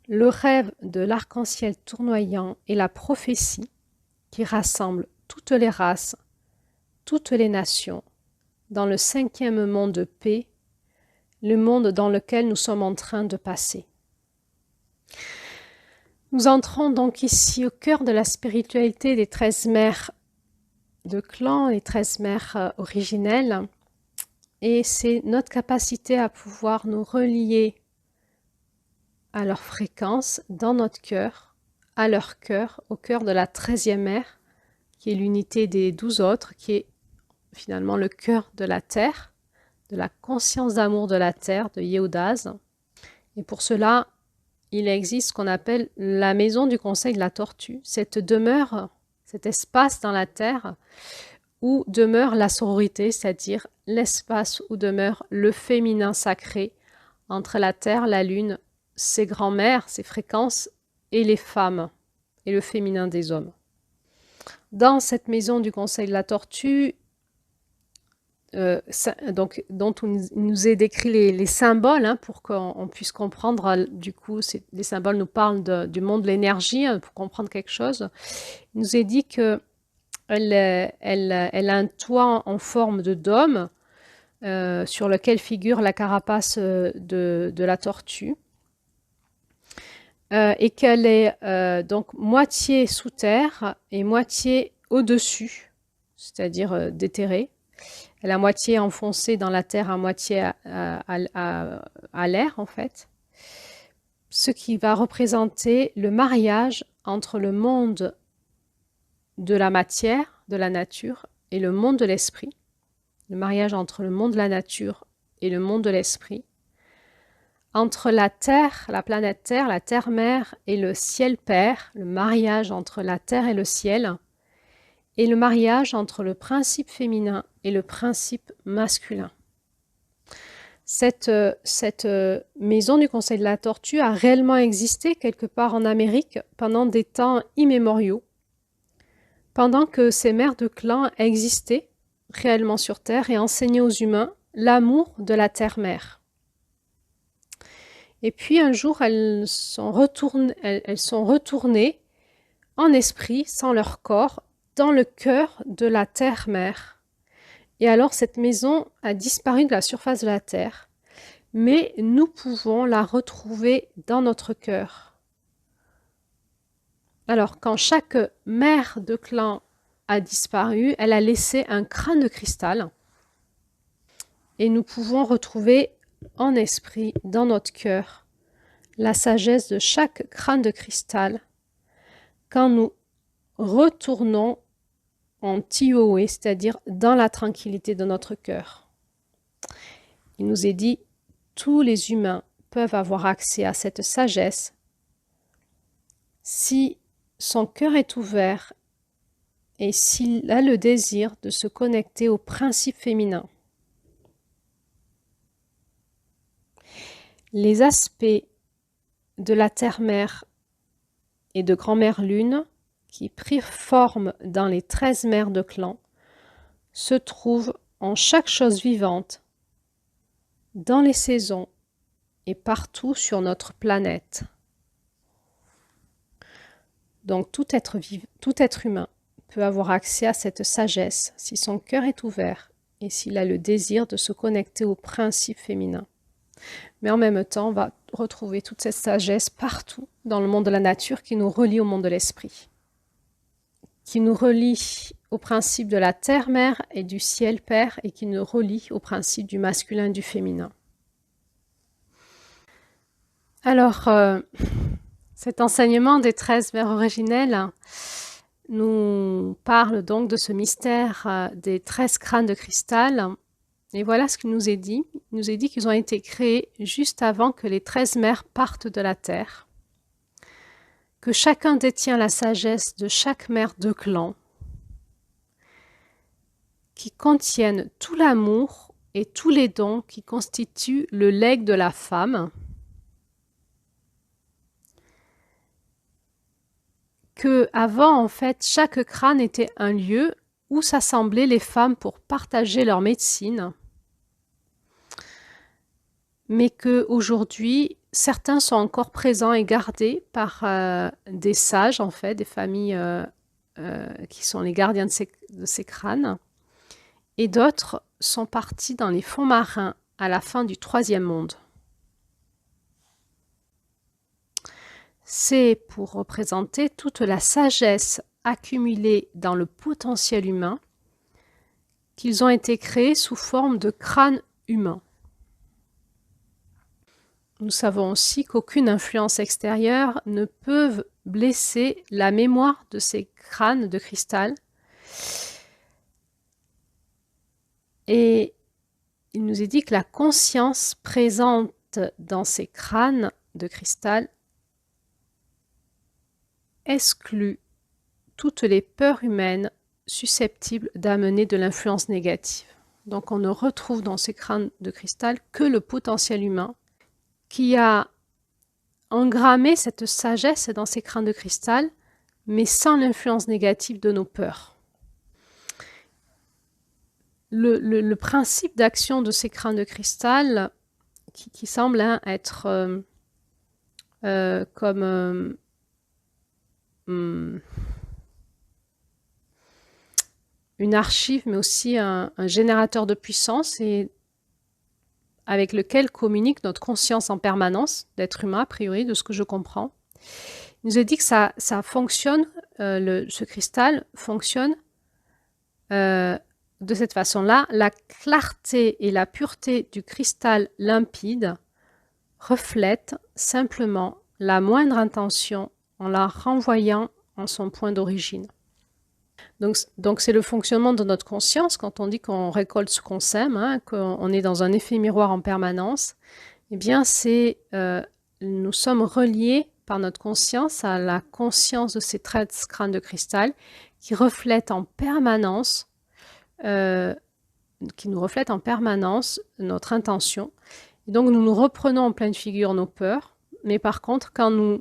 Le rêve de l'arc-en-ciel tournoyant est la prophétie qui rassemble toutes les races, toutes les nations, dans le 5e monde de paix, le monde dans lequel nous sommes en train de passer. Nous entrons donc ici au cœur de la spiritualité des 13 mères de clan, les 13 mères originelles, et c'est notre capacité à pouvoir nous relier à leur fréquence dans notre cœur, à leur cœur, au cœur de la 13e mère, qui est l'unité des 12 autres, qui est finalement le cœur de la Terre, de la conscience d'amour de la Terre, de Yehudaz. Et pour cela, il existe ce qu'on appelle la maison du conseil de la tortue, cette demeure, cet espace dans la Terre où demeure la sororité, c'est-à-dire l'espace où demeure le féminin sacré entre la Terre, la Lune, ses grands-mères, ses fréquences, et les femmes, et le féminin des hommes. Dans cette maison du conseil de la tortue, dont il nous est décrit les symboles, hein, pour qu'on puisse comprendre. Du coup, les symboles nous parlent du monde de l'énergie, hein, pour comprendre quelque chose. Il nous est dit que elle a un toit en forme de dôme, sur lequel figure la carapace de la tortue, et qu'elle est donc moitié sous terre et moitié au-dessus, c'est-à-dire déterrée. Elle est à moitié enfoncée dans la terre, à moitié à l'air, en fait. Ce qui va représenter le mariage entre le monde de la matière, de la nature, et le monde de l'esprit. Le mariage entre le monde de la nature et le monde de l'esprit. Entre la Terre, la planète Terre, la Terre-Mère et le ciel-Père, le mariage entre la Terre et le ciel, et le mariage entre le principe féminin et le principe masculin. Cette maison du Conseil de la Tortue a réellement existé quelque part en Amérique pendant des temps immémoriaux, pendant que ces mères de clan existaient réellement sur Terre et enseignaient aux humains l'amour de la Terre-Mère. Et puis un jour, elles sont retournées en esprit, sans leur corps, dans le cœur de la Terre-Mère. Et alors cette maison a disparu de la surface de la Terre, mais nous pouvons la retrouver dans notre cœur. Alors quand chaque mère de clan a disparu, elle a laissé un crâne de cristal, et nous pouvons retrouver en esprit, dans notre cœur, la sagesse de chaque crâne de cristal quand nous retournons en Tioé, c'est-à-dire dans la tranquillité de notre cœur. Il nous est dit, tous les humains peuvent avoir accès à cette sagesse si son cœur est ouvert et s'il a le désir de se connecter au principe féminin. Les aspects de la Terre-Mère et de Grand-Mère Lune qui prirent forme dans les 13 mères de clan se trouvent en chaque chose vivante, dans les saisons et partout sur notre planète. Donc tout être humain peut avoir accès à cette sagesse si son cœur est ouvert et s'il a le désir de se connecter au principe féminin. Mais en même temps, on va retrouver toute cette sagesse partout dans le monde de la nature qui nous relie au monde de l'esprit, qui nous relie au principe de la Terre-Mère et du ciel-Père et qui nous relie au principe du masculin et du féminin. Alors, cet enseignement des 13 mères originelles nous parle donc de ce mystère des 13 crânes de cristal. Et voilà ce qu'il nous est dit. Il nous est dit qu'ils ont été créés juste avant que les 13 mères partent de la terre, que chacun détient la sagesse de chaque mère de clan, qui contiennent tout l'amour et tous les dons qui constituent le legs de la femme, que avant en fait chaque crâne était un lieu où s'assemblaient les femmes pour partager leur médecine, mais qu'aujourd'hui, certains sont encore présents et gardés par des sages, en fait, des familles qui sont les gardiens de ces crânes, et d'autres sont partis dans les fonds marins à la fin du troisième monde. C'est pour représenter toute la sagesse accumulée dans le potentiel humain qu'ils ont été créés sous forme de crânes humains. Nous savons aussi qu'aucune influence extérieure ne peut blesser la mémoire de ces crânes de cristal. Et il nous est dit que la conscience présente dans ces crânes de cristal exclut toutes les peurs humaines susceptibles d'amener de l'influence négative. Donc on ne retrouve dans ces crânes de cristal que le potentiel humain qui a engrammé cette sagesse dans ces crânes de cristal, mais sans l'influence négative de nos peurs. le principe d'action de ces crânes de cristal qui semble être comme une archive, mais aussi un générateur de puissance et avec lequel communique notre conscience en permanence, d'être humain a priori, de ce que je comprends. Il nous a dit que ça fonctionne, ce cristal fonctionne de cette façon-là. La clarté et la pureté du cristal limpide reflètent simplement la moindre intention en la renvoyant en son point d'origine. Donc c'est le fonctionnement de notre conscience quand on dit qu'on récolte ce qu'on sème, hein, qu'on est dans un effet miroir en permanence. Eh bien, nous sommes reliés par notre conscience à la conscience de ces 13 crânes de cristal qui reflètent en permanence, notre intention. Et donc nous nous reprenons en pleine figure nos peurs, mais par contre, quand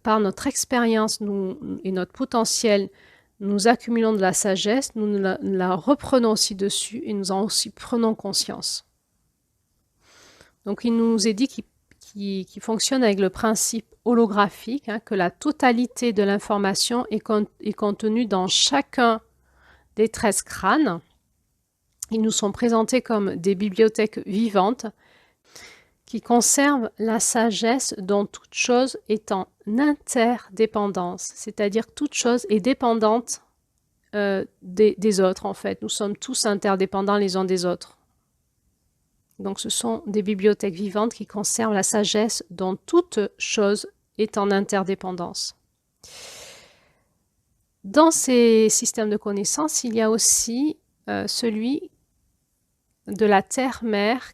par notre expérience et notre potentiel, nous accumulons de la sagesse, nous la reprenons aussi dessus et nous en aussi prenons conscience. Donc il nous est dit qu'il fonctionne avec le principe holographique, hein, que la totalité de l'information est contenue dans chacun des 13 crânes. Ils nous sont présentés comme des bibliothèques vivantes qui conservent la sagesse dont toute chose est en interdépendance, c'est-à-dire que toute chose est dépendante des autres en fait. Nous sommes tous interdépendants les uns des autres. Donc ce sont des bibliothèques vivantes qui conservent la sagesse dont toute chose est en interdépendance. Dans ces systèmes de connaissances, il y a aussi celui de la Terre-Mère,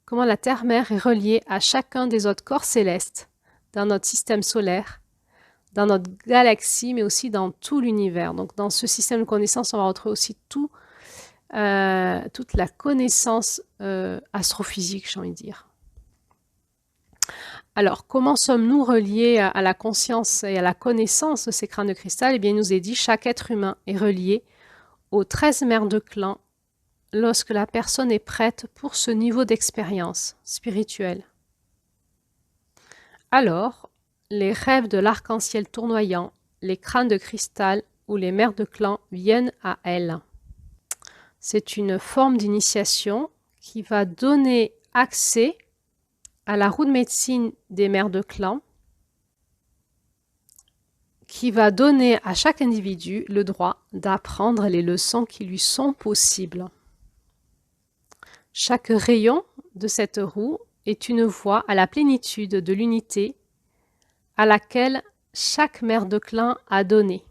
comment la Terre-Mère est reliée à chacun des autres corps célestes dans notre système solaire, dans notre galaxie, mais aussi dans tout l'univers. Donc dans ce système de connaissances, on va retrouver aussi toute la connaissance astrophysique, j'ai envie de dire. Alors, comment sommes-nous reliés à la conscience et à la connaissance de ces crânes de cristal? Eh bien, il nous est dit, chaque être humain est relié aux 13 mères de clan lorsque la personne est prête pour ce niveau d'expérience spirituelle. Alors, les rêves de l'arc-en-ciel tournoyant, les crânes de cristal ou les mères de clan viennent à elle. C'est une forme d'initiation qui va donner accès à la roue de médecine des mères de clan, qui va donner à chaque individu le droit d'apprendre les leçons qui lui sont possibles. Chaque rayon de cette roue est une voie à la plénitude de l'unité à laquelle chaque mère de clan a donné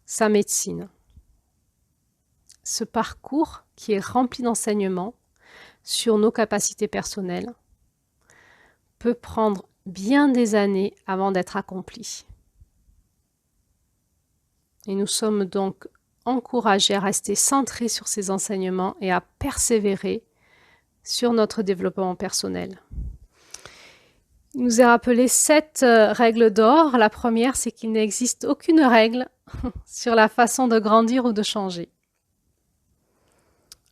sa médecine. Ce parcours, qui est rempli d'enseignements sur nos capacités personnelles, peut prendre bien des années avant d'être accompli. Et nous sommes donc encouragés à rester centrés sur ces enseignements et à persévérer sur notre développement personnel. Il nous est rappelé 7 règles d'or. La première, c'est qu'il n'existe aucune règle sur la façon de grandir ou de changer.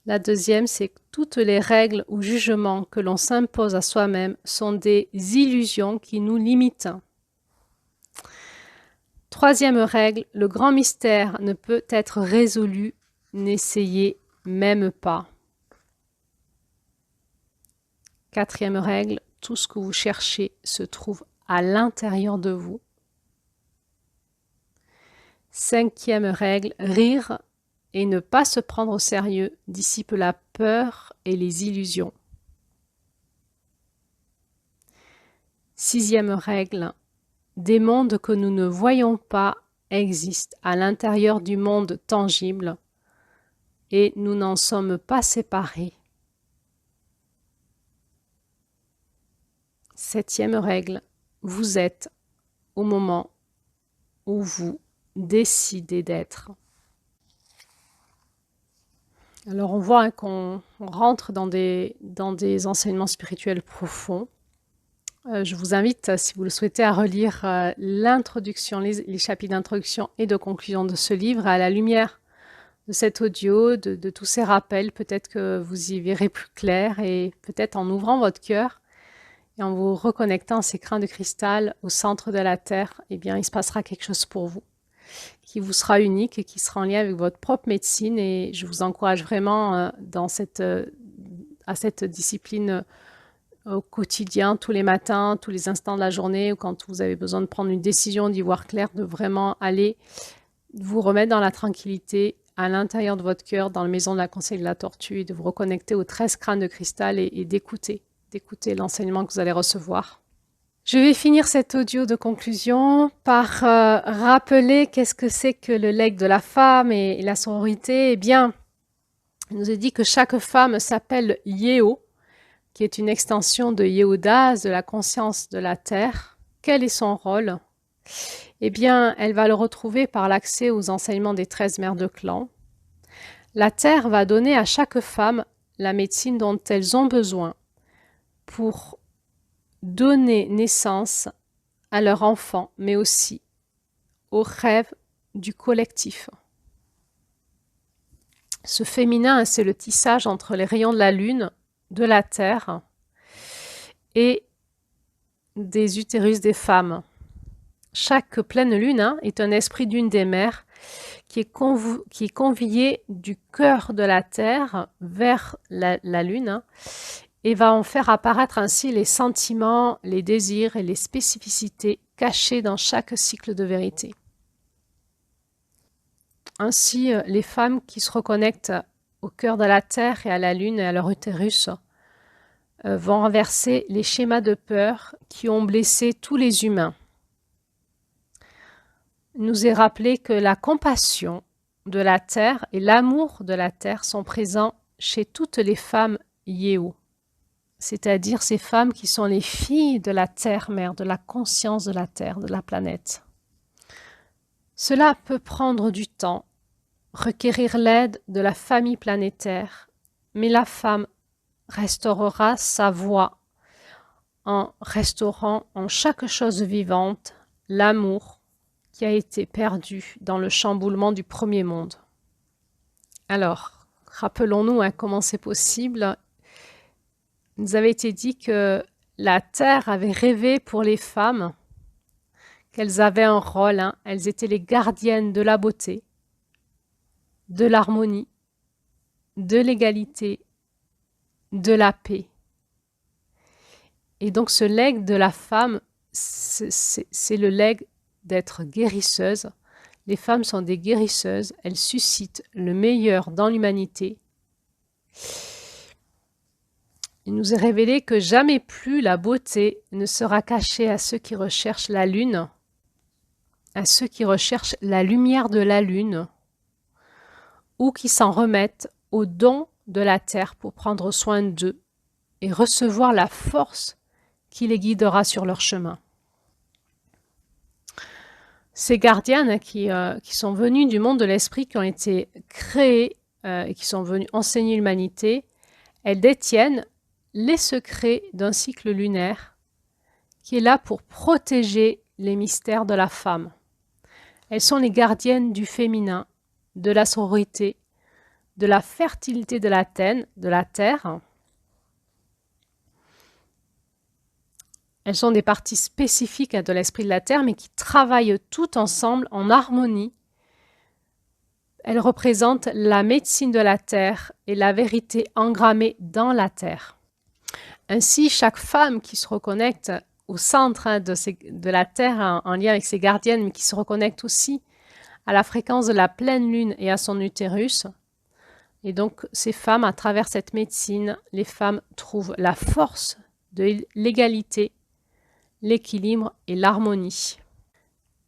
La deuxième, c'est que toutes les règles ou jugements que l'on s'impose à soi-même sont des illusions qui nous limitent. Troisième règle, le grand mystère ne peut être résolu, n'essayez même pas. Quatrième règle, tout ce que vous cherchez se trouve à l'intérieur de vous. Cinquième règle, rire et ne pas se prendre au sérieux dissipe la peur et les illusions. Sixième règle, des mondes que nous ne voyons pas existent à l'intérieur du monde tangible et nous n'en sommes pas séparés. Septième règle, vous êtes au moment où vous décidez d'être. Alors on voit qu'on rentre dans des enseignements spirituels profonds. Je vous invite, si vous le souhaitez, à relire l'introduction, les chapitres d'introduction et de conclusion de ce livre à la lumière cet audio, de tous ces rappels. Peut-être que vous y verrez plus clair et peut-être en ouvrant votre cœur et en vous reconnectant à ces crins de cristal au centre de la Terre, eh bien, il se passera quelque chose pour vous qui vous sera unique et qui sera en lien avec votre propre médecine. Et je vous encourage vraiment à cette discipline au quotidien, tous les matins, tous les instants de la journée, ou quand vous avez besoin de prendre une décision, d'y voir clair, de vraiment aller vous remettre dans la tranquillité à l'intérieur de votre cœur, dans la maison de la conseillère de la tortue, et de vous reconnecter aux 13 crânes de cristal et d'écouter l'enseignement que vous allez recevoir. Je vais finir cet audio de conclusion par rappeler qu'est-ce que c'est que le legs de la femme et la sororité. Eh bien, il nous est dit que chaque femme s'appelle Yeo, qui est une extension de Yehudas, de la conscience de la terre. Quel est son rôle? Eh bien, elle va le retrouver par l'accès aux enseignements des 13 mères de clan. La terre va donner à chaque femme la médecine dont elles ont besoin pour donner naissance à leur enfant, mais aussi au rêve du collectif. Ce féminin, c'est le tissage entre les rayons de la lune, de la terre et des utérus des femmes. Chaque pleine lune est un esprit d'une des mères qui est convié du cœur de la terre vers la lune et va en faire apparaître ainsi les sentiments, les désirs et les spécificités cachées dans chaque cycle de vérité. Ainsi, les femmes qui se reconnectent au cœur de la terre et à la lune et à leur utérus vont renverser les schémas de peur qui ont blessé tous les humains. Il nous est rappelé que la compassion de la terre et l'amour de la terre sont présents chez toutes les femmes Yéhou, c'est-à-dire ces femmes qui sont les filles de la terre-mère, de la conscience de la terre, de la planète. Cela peut prendre du temps, requérir l'aide de la famille planétaire, mais la femme restaurera sa voix en restaurant en chaque chose vivante l'amour qui a été perdu dans le chamboulement du premier monde. Alors, rappelons-nous comment c'est possible. Il nous avait été dit que la Terre avait rêvé pour les femmes qu'elles avaient un rôle, elles étaient les gardiennes de la beauté, de l'harmonie, de l'égalité, de la paix. Et donc ce legs de la femme, c'est le legs d'être guérisseuse. Les femmes sont des guérisseuses, elles suscitent le meilleur dans l'humanité. Il nous est révélé que jamais plus la beauté ne sera cachée à ceux qui recherchent la lune, à ceux qui recherchent la lumière de la lune, ou qui s'en remettent au don de la terre pour prendre soin d'eux et recevoir la force qui les guidera sur leur chemin. Ces gardiennes qui sont venues du monde de l'esprit, qui ont été créées et qui sont venues enseigner l'humanité, elles détiennent les secrets d'un cycle lunaire qui est là pour protéger les mystères de la femme. Elles sont les gardiennes du féminin, de la sororité, de la fertilité de la terre. Elles sont des parties spécifiques de l'esprit de la terre, mais qui travaillent toutes ensemble en harmonie. Elles représentent la médecine de la terre et la vérité engrammée dans la terre. Ainsi, chaque femme qui se reconnecte au centre de la terre en lien avec ses gardiennes, mais qui se reconnecte aussi à la fréquence de la pleine lune et à son utérus. Et donc, ces femmes, à travers cette médecine, les femmes trouvent la force de l'égalité, l'équilibre et l'harmonie.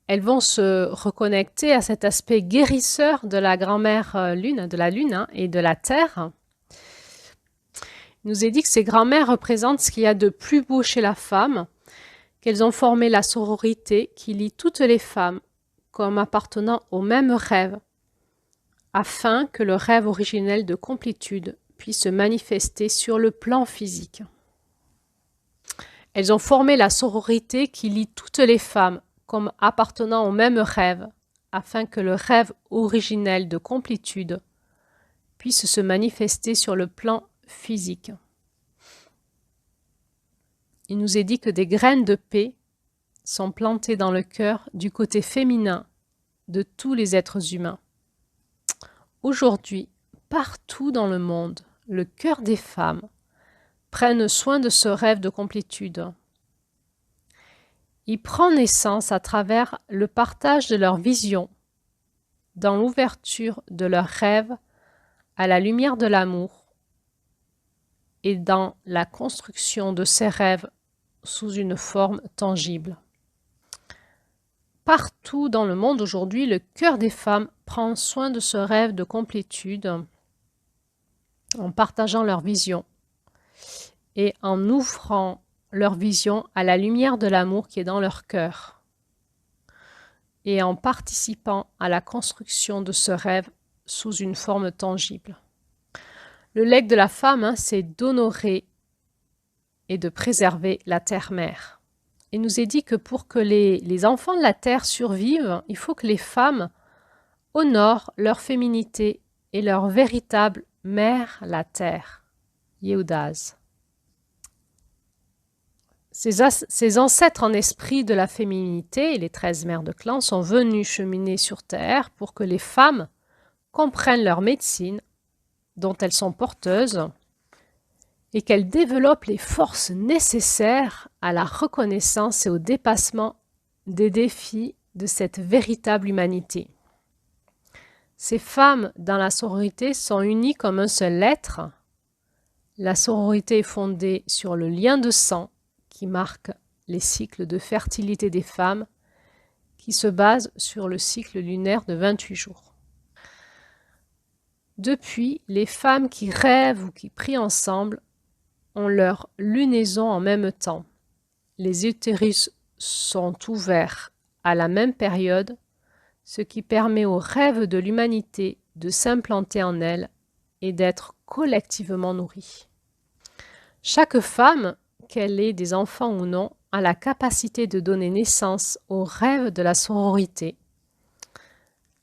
Elles vont se reconnecter à cet aspect guérisseur de la grand-mère lune, de la lune et de la terre. Il nous est dit que ces grand-mères représentent ce qu'il y a de plus beau chez la femme, qu'elles ont formé la sororité qui lie toutes les femmes comme appartenant au même rêve, afin que le rêve originel de complétude puisse se manifester sur le plan physique. Elles ont formé la sororité qui lie toutes les femmes comme appartenant au même rêve, afin que le rêve originel de complétude puisse se manifester sur le plan physique. Il nous est dit que des graines de paix sont plantées dans le cœur du côté féminin de tous les êtres humains. Aujourd'hui, partout dans le monde, le cœur des femmes prennent soin de ce rêve de complétude. Il prend naissance à travers le partage de leur vision, dans l'ouverture de leurs rêves à la lumière de l'amour et dans la construction de ces rêves sous une forme tangible. Partout dans le monde aujourd'hui, le cœur des femmes prend soin de ce rêve de complétude en partageant leur vision et en ouvrant leur vision à la lumière de l'amour qui est dans leur cœur et en participant à la construction de ce rêve sous une forme tangible. Le legs de la femme, c'est d'honorer et de préserver la terre-mère. Il nous est dit que pour que les enfants de la terre survivent, il faut que les femmes honorent leur féminité et leur véritable mère, la terre, Yehudaz. Ces ancêtres en esprit de la féminité, les 13 mères de clan, sont venus cheminer sur terre pour que les femmes comprennent leur médecine dont elles sont porteuses et qu'elles développent les forces nécessaires à la reconnaissance et au dépassement des défis de cette véritable humanité. Ces femmes dans la sororité sont unies comme un seul être. La sororité est fondée sur le lien de sang qui marque les cycles de fertilité des femmes qui se basent sur le cycle lunaire de 28 jours. Depuis, les femmes qui rêvent ou qui prient ensemble ont leur lunaison en même temps. Les utérus sont ouverts à la même période, ce qui permet aux rêves de l'humanité de s'implanter en elles et d'être collectivement nourris. Chaque femme, qu'elle ait des enfants ou non, a la capacité de donner naissance aux rêves de la sororité.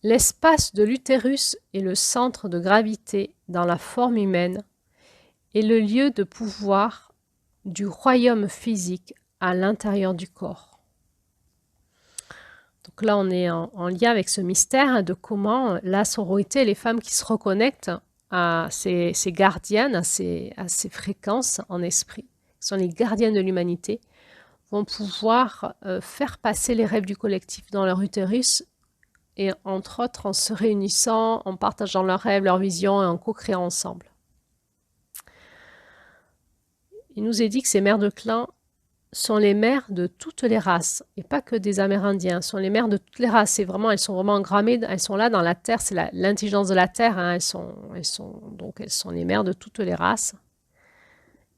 L'espace de l'utérus est le centre de gravité dans la forme humaine et le lieu de pouvoir du royaume physique à l'intérieur du corps. Donc là, on est en lien avec ce mystère de comment la sororité, les femmes qui se reconnectent à ces gardiennes, à ces fréquences en esprit, qui sont les gardiennes de l'humanité, vont pouvoir faire passer les rêves du collectif dans leur utérus et entre autres en se réunissant, en partageant leurs rêves, leurs visions et en co-créant ensemble. Il nous est dit que ces mères de clan sont les mères de toutes les races, et pas que des Amérindiens, sont les mères de toutes les races. Elles sont vraiment engrammées, elles sont là dans la terre, c'est l'intelligence de la terre, hein. Elles sont les mères de toutes les races.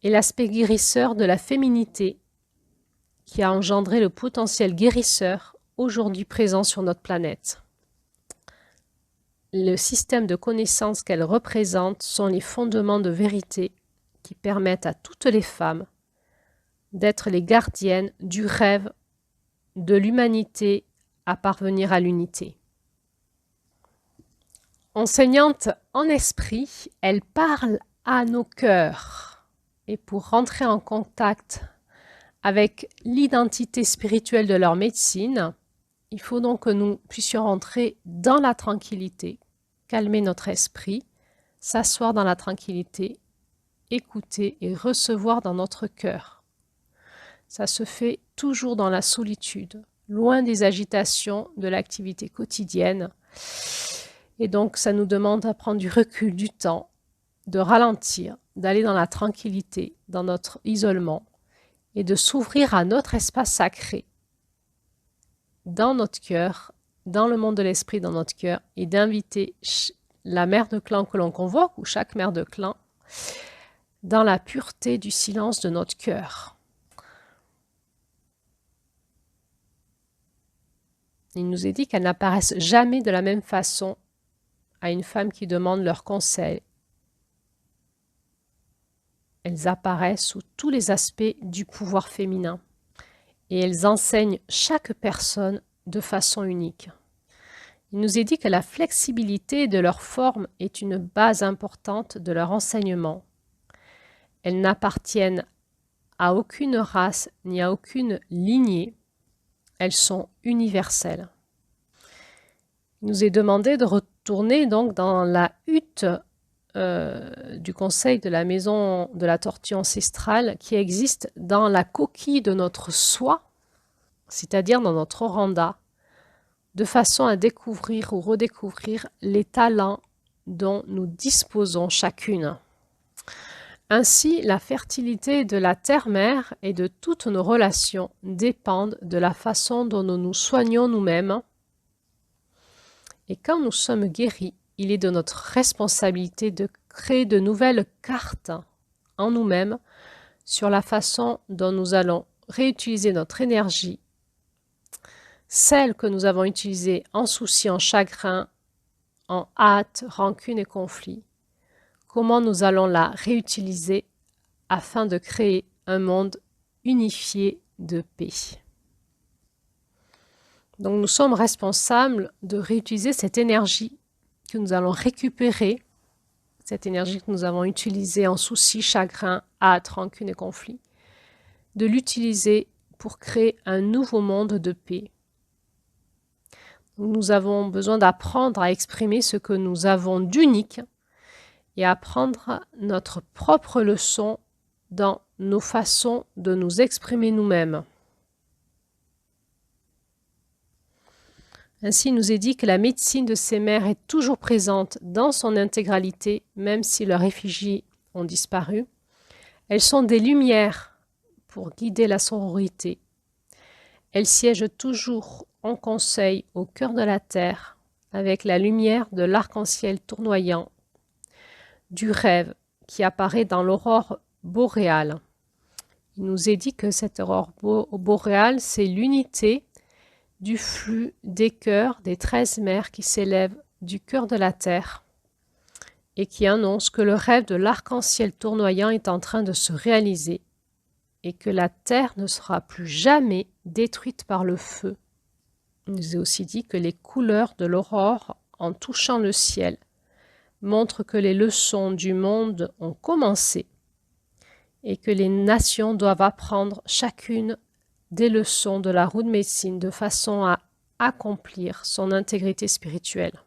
Et l'aspect guérisseur de la féminité qui a engendré le potentiel guérisseur aujourd'hui présent sur notre planète. Le système de connaissances qu'elle représente sont les fondements de vérité qui permettent à toutes les femmes d'être les gardiennes du rêve de l'humanité à parvenir à l'unité. Enseignante en esprit, elle parle à nos cœurs. Et pour rentrer en contact avec l'identité spirituelle de leur médecine, il faut donc que nous puissions rentrer dans la tranquillité, calmer notre esprit, s'asseoir dans la tranquillité, écouter et recevoir dans notre cœur. Ça se fait toujours dans la solitude, loin des agitations de l'activité quotidienne. Et donc, ça nous demande à prendre du recul, du temps, de ralentir, d'aller dans la tranquillité, dans notre isolement, et de s'ouvrir à notre espace sacré, dans notre cœur, dans le monde de l'esprit, dans notre cœur, et d'inviter la mère de clan que l'on convoque, ou chaque mère de clan, dans la pureté du silence de notre cœur. Il nous est dit qu'elles n'apparaissent jamais de la même façon à une femme qui demande leur conseil. Elles apparaissent sous tous les aspects du pouvoir féminin et elles enseignent chaque personne de façon unique. Il nous est dit que la flexibilité de leur forme est une base importante de leur enseignement. Elles n'appartiennent à aucune race ni à aucune lignée. Elles sont universelles. Il nous est demandé de retourner donc dans la hutte du conseil de la maison de la tortue ancestrale qui existe dans la coquille de notre soi, c'est-à-dire dans notre oranda, de façon à découvrir ou redécouvrir les talents dont nous disposons chacune. Ainsi, la fertilité de la terre-mère et de toutes nos relations dépendent de la façon dont nous nous soignons nous-mêmes. Et quand nous sommes guéris, il est de notre responsabilité de créer de nouvelles cartes en nous-mêmes sur la façon dont nous allons réutiliser notre énergie, celle que nous avons utilisée en souci, en chagrin, en hâte, rancune et conflit. Comment nous allons la réutiliser afin de créer un monde unifié de paix. Donc nous sommes responsables de réutiliser cette énergie que nous allons récupérer, cette énergie que nous avons utilisée en souci, chagrin, hâte, rancune et conflit, de l'utiliser pour créer un nouveau monde de paix. Nous avons besoin d'apprendre à exprimer ce que nous avons d'unique et apprendre notre propre leçon dans nos façons de nous exprimer nous-mêmes. Ainsi, il nous est dit que la médecine de ces mères est toujours présente dans son intégralité, même si leurs effigies ont disparu. Elles sont des lumières pour guider la sororité. Elles siègent toujours en conseil au cœur de la terre, avec la lumière de l'arc-en-ciel tournoyant, du rêve qui apparaît dans l'aurore boréale. Il nous est dit que cette aurore boréale, c'est l'unité du flux des cœurs des 13 mers qui s'élèvent du cœur de la terre et qui annonce que le rêve de l'arc-en-ciel tournoyant est en train de se réaliser et que la terre ne sera plus jamais détruite par le feu. Il nous est aussi dit que les couleurs de l'aurore en touchant le ciel montrent que les leçons du monde ont commencé et que les nations doivent apprendre chacune des leçons de la roue de médecine de façon à accomplir son intégrité spirituelle.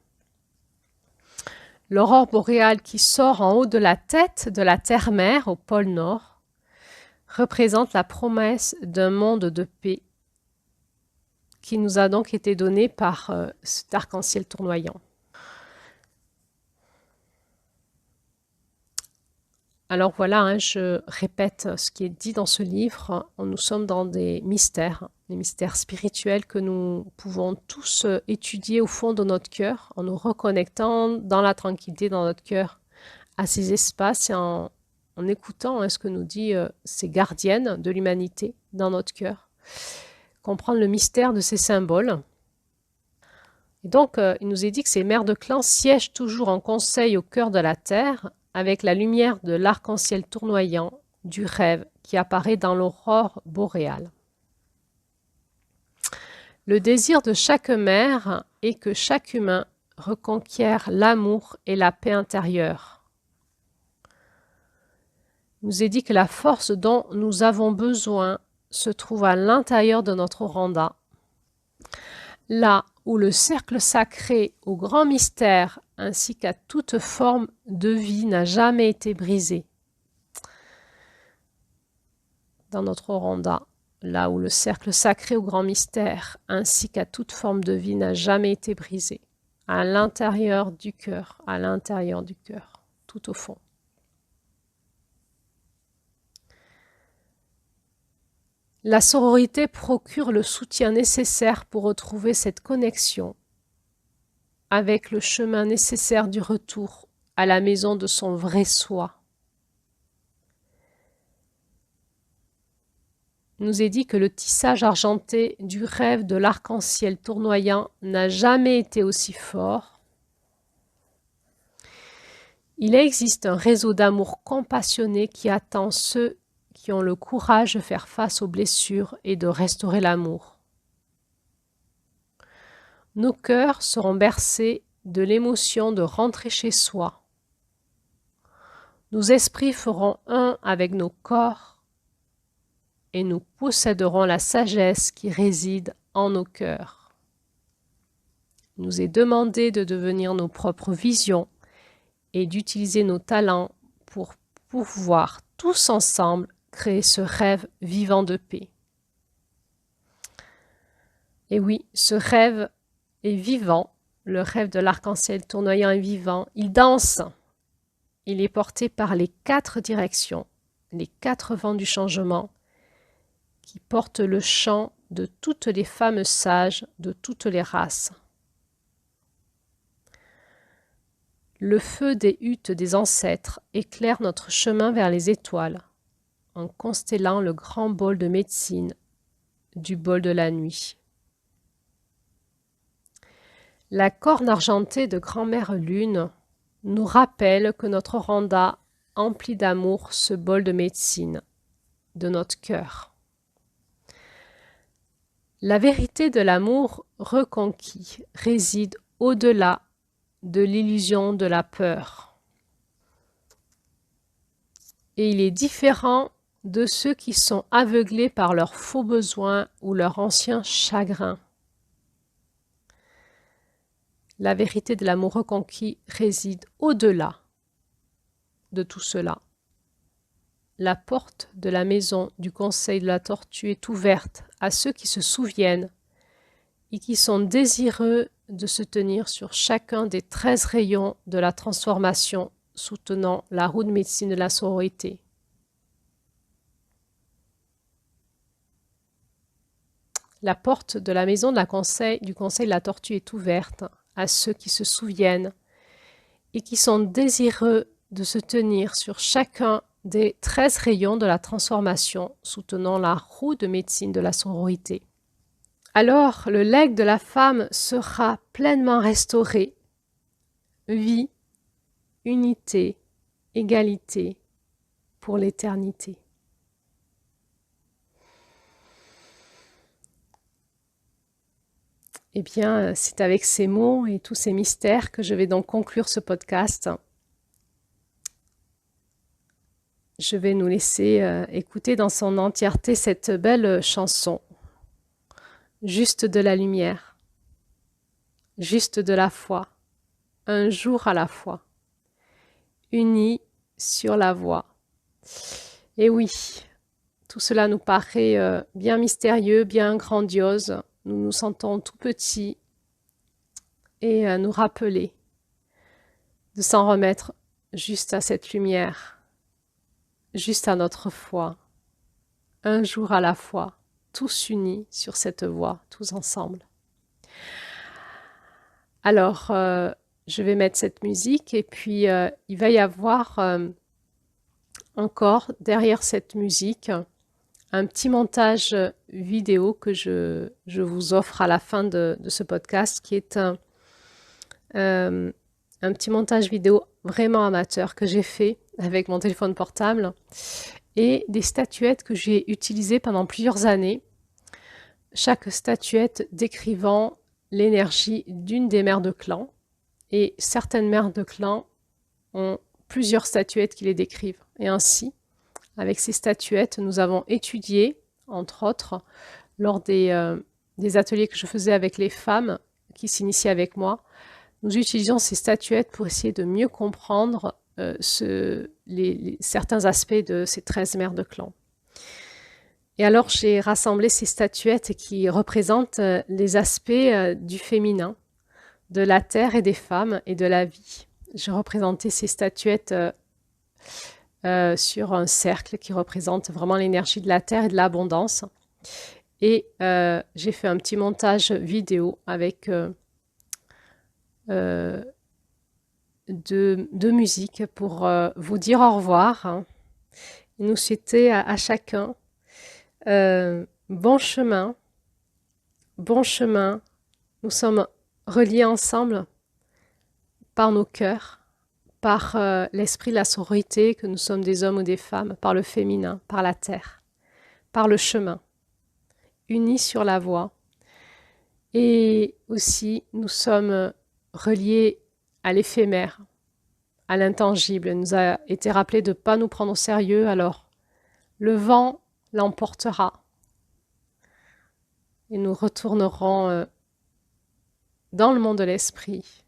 L'aurore boréale qui sort en haut de la tête de la terre-mère au pôle Nord représente la promesse d'un monde de paix qui nous a donc été donné par cet arc-en-ciel tournoyant. Alors voilà, je répète ce qui est dit dans ce livre. Nous sommes dans des mystères spirituels que nous pouvons tous étudier au fond de notre cœur, en nous reconnectant dans la tranquillité dans notre cœur à ces espaces et en écoutant ce que nous dit ces gardiennes de l'humanité dans notre cœur. Comprendre le mystère de ces symboles. Et donc, il nous est dit que ces mères de clan siègent toujours en conseil au cœur de la terre, avec la lumière de l'arc-en-ciel tournoyant du rêve qui apparaît dans l'aurore boréale. Le désir de chaque mère est que chaque humain reconquiert l'amour et la paix intérieure. Il nous est dit que la force dont nous avons besoin se trouve à l'intérieur de notre oranda, là où le cercle sacré au grand mystère ainsi qu'à toute forme de vie n'a jamais été brisé. Dans notre oranda, là où le cercle sacré au grand mystère ainsi qu'à toute forme de vie n'a jamais été brisé, à l'intérieur du cœur, tout au fond. La sororité procure le soutien nécessaire pour retrouver cette connexion avec le chemin nécessaire du retour à la maison de son vrai soi. Il nous est dit que le tissage argenté du rêve de l'arc-en-ciel tournoyant n'a jamais été aussi fort. Il existe un réseau d'amour compassionné qui attend ceux qui ont le courage de faire face aux blessures et de restaurer l'amour. nos cœurs seront bercés de l'émotion de rentrer chez soi. Nos esprits feront un avec nos corps et nous posséderons la sagesse qui réside en nos cœurs. Il nous est demandé de devenir nos propres visions et d'utiliser nos talents pour pouvoir tous ensemble créer ce rêve vivant de paix. Et oui, ce rêve est vivant, le rêve de l'arc-en-ciel tournoyant est vivant, il danse. Il est porté par les 4 directions, les 4 vents du changement, qui portent le chant de toutes les femmes sages de toutes les races. Le feu des huttes des ancêtres éclaire notre chemin vers les étoiles, en constellant le grand bol de médecine du bol de la nuit. La corne argentée de grand-mère Lune nous rappelle que notre Randa emplit d'amour ce bol de médecine de notre cœur. La vérité de l'amour reconquis réside au-delà de l'illusion de la peur. Et il est différent de ceux qui sont aveuglés par leurs faux besoins ou leurs anciens chagrins. La vérité de l'amour reconquis réside au-delà de tout cela. La porte de la maison du Conseil de la Tortue est ouverte à ceux qui se souviennent et qui sont désireux de se tenir sur chacun des 13 rayons de la transformation soutenant la roue de médecine de la sororité. La porte de la maison du Conseil de la Tortue est ouverte à ceux qui se souviennent et qui sont désireux de se tenir sur chacun des 13 rayons de la transformation soutenant la roue de médecine de la sororité. Alors le legs de la femme sera pleinement restauré. Vie, unité, égalité pour l'éternité. Eh bien, c'est avec ces mots et tous ces mystères que je vais donc conclure ce podcast. Je vais nous laisser écouter dans son entièreté cette belle chanson. Juste de la lumière, juste de la foi, un jour à la fois, unis sur la voie. Et oui, tout cela nous paraît bien mystérieux, bien grandiose. Nous nous sentons tout petits et nous rappeler de s'en remettre juste à cette lumière, juste à notre foi, un jour à la fois, tous unis sur cette voie, tous ensemble. Alors, je vais mettre cette musique et puis il va y avoir encore derrière cette musique un petit montage vidéo que je vous offre à la fin de ce podcast, qui est un petit montage vidéo vraiment amateur que j'ai fait avec mon téléphone portable et des statuettes que j'ai utilisées pendant plusieurs années, chaque statuette décrivant l'énergie d'une des mères de clan, et certaines mères de clan ont plusieurs statuettes qui les décrivent. Et ainsi, avec ces statuettes, nous avons étudié, entre autres, lors des ateliers que je faisais avec les femmes qui s'initiaient avec moi, nous utilisions ces statuettes pour essayer de mieux comprendre certains aspects de ces 13 mères de clan. Et alors, j'ai rassemblé ces statuettes qui représentent les aspects du féminin, de la terre et des femmes et de la vie. J'ai représenté ces statuettes sur un cercle qui représente vraiment l'énergie de la terre et de l'abondance. Et j'ai fait un petit montage vidéo avec de musique pour vous dire au revoir et nous souhaiter à chacun bon chemin, bon chemin. Nous sommes reliés ensemble par nos cœurs, par l'esprit de la sororité, que nous sommes des hommes ou des femmes, par le féminin, par la terre, par le chemin, unis sur la voie. Et aussi, nous sommes reliés à l'éphémère, à l'intangible. Il nous a été rappelé de ne pas nous prendre au sérieux, alors le vent l'emportera. Et nous retournerons dans le monde de l'esprit,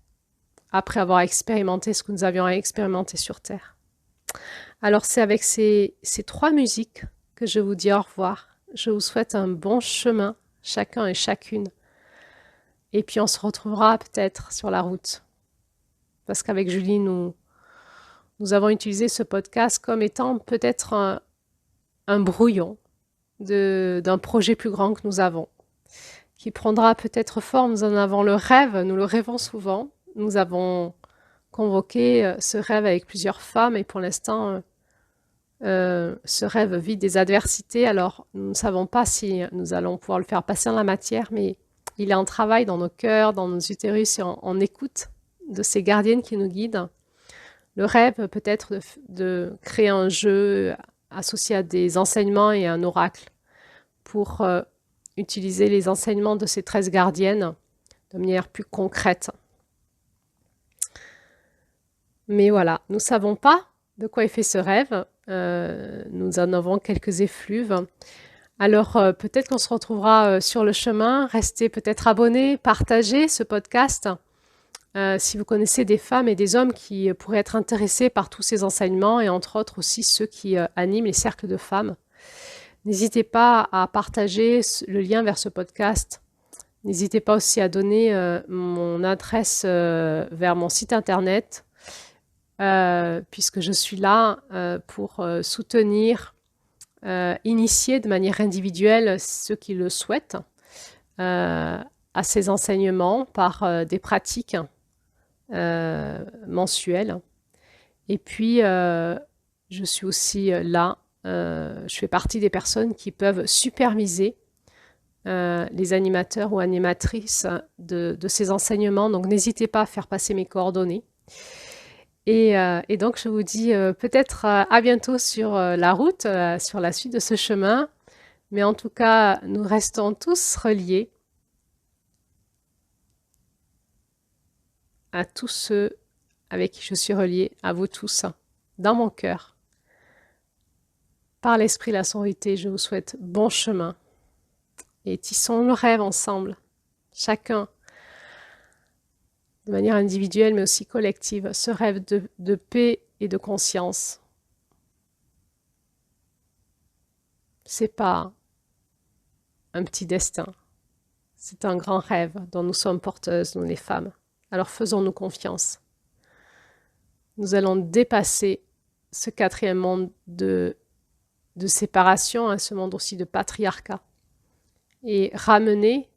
après avoir expérimenté ce que nous avions à expérimenter sur Terre. Alors c'est avec ces 3 musiques que je vous dis au revoir. Je vous souhaite un bon chemin, chacun et chacune. Et puis on se retrouvera peut-être sur la route. Parce qu'avec Julie, nous avons utilisé ce podcast comme étant peut-être un brouillon d'un projet plus grand que nous avons, qui prendra peut-être forme. Nous en avons le rêve, nous le rêvons souvent. Nous avons convoqué ce rêve avec plusieurs femmes et pour l'instant, ce rêve vit des adversités. Alors, nous ne savons pas si nous allons pouvoir le faire passer dans la matière, mais il est en travail dans nos cœurs, dans nos utérus et en écoute de ces gardiennes qui nous guident. Le rêve peut être de créer un jeu associé à des enseignements et un oracle pour utiliser les enseignements de ces 13 gardiennes de manière plus concrète. Mais voilà, nous ne savons pas de quoi est fait ce rêve. Nous en avons quelques effluves. Alors, peut-être qu'on se retrouvera sur le chemin. Restez peut-être abonnés, partagez ce podcast. Si vous connaissez des femmes et des hommes qui pourraient être intéressés par tous ces enseignements, et entre autres aussi ceux qui animent les cercles de femmes, n'hésitez pas à partager le lien vers ce podcast. N'hésitez pas aussi à donner mon adresse vers mon site internet, puisque je suis là pour soutenir, initier de manière individuelle ceux qui le souhaitent à ces enseignements par des pratiques mensuelles. Et puis, je suis aussi là, je fais partie des personnes qui peuvent superviser les animateurs ou animatrices de ces enseignements. Donc, n'hésitez pas à faire passer mes coordonnées. Et donc, je vous dis peut-être à bientôt sur la route, sur la suite de ce chemin. Mais en tout cas, nous restons tous reliés à tous ceux avec qui je suis reliée, à vous tous, dans mon cœur. Par l'esprit, la sororité, je vous souhaite bon chemin. Et tissons le rêve ensemble, chacun, de manière individuelle mais aussi collective, ce rêve de paix et de conscience. C'est pas un petit destin, c'est un grand rêve dont nous sommes porteuses, nous les femmes. Alors faisons-nous confiance. Nous allons dépasser ce 4e monde de séparation, ce monde aussi de patriarcat, et ramener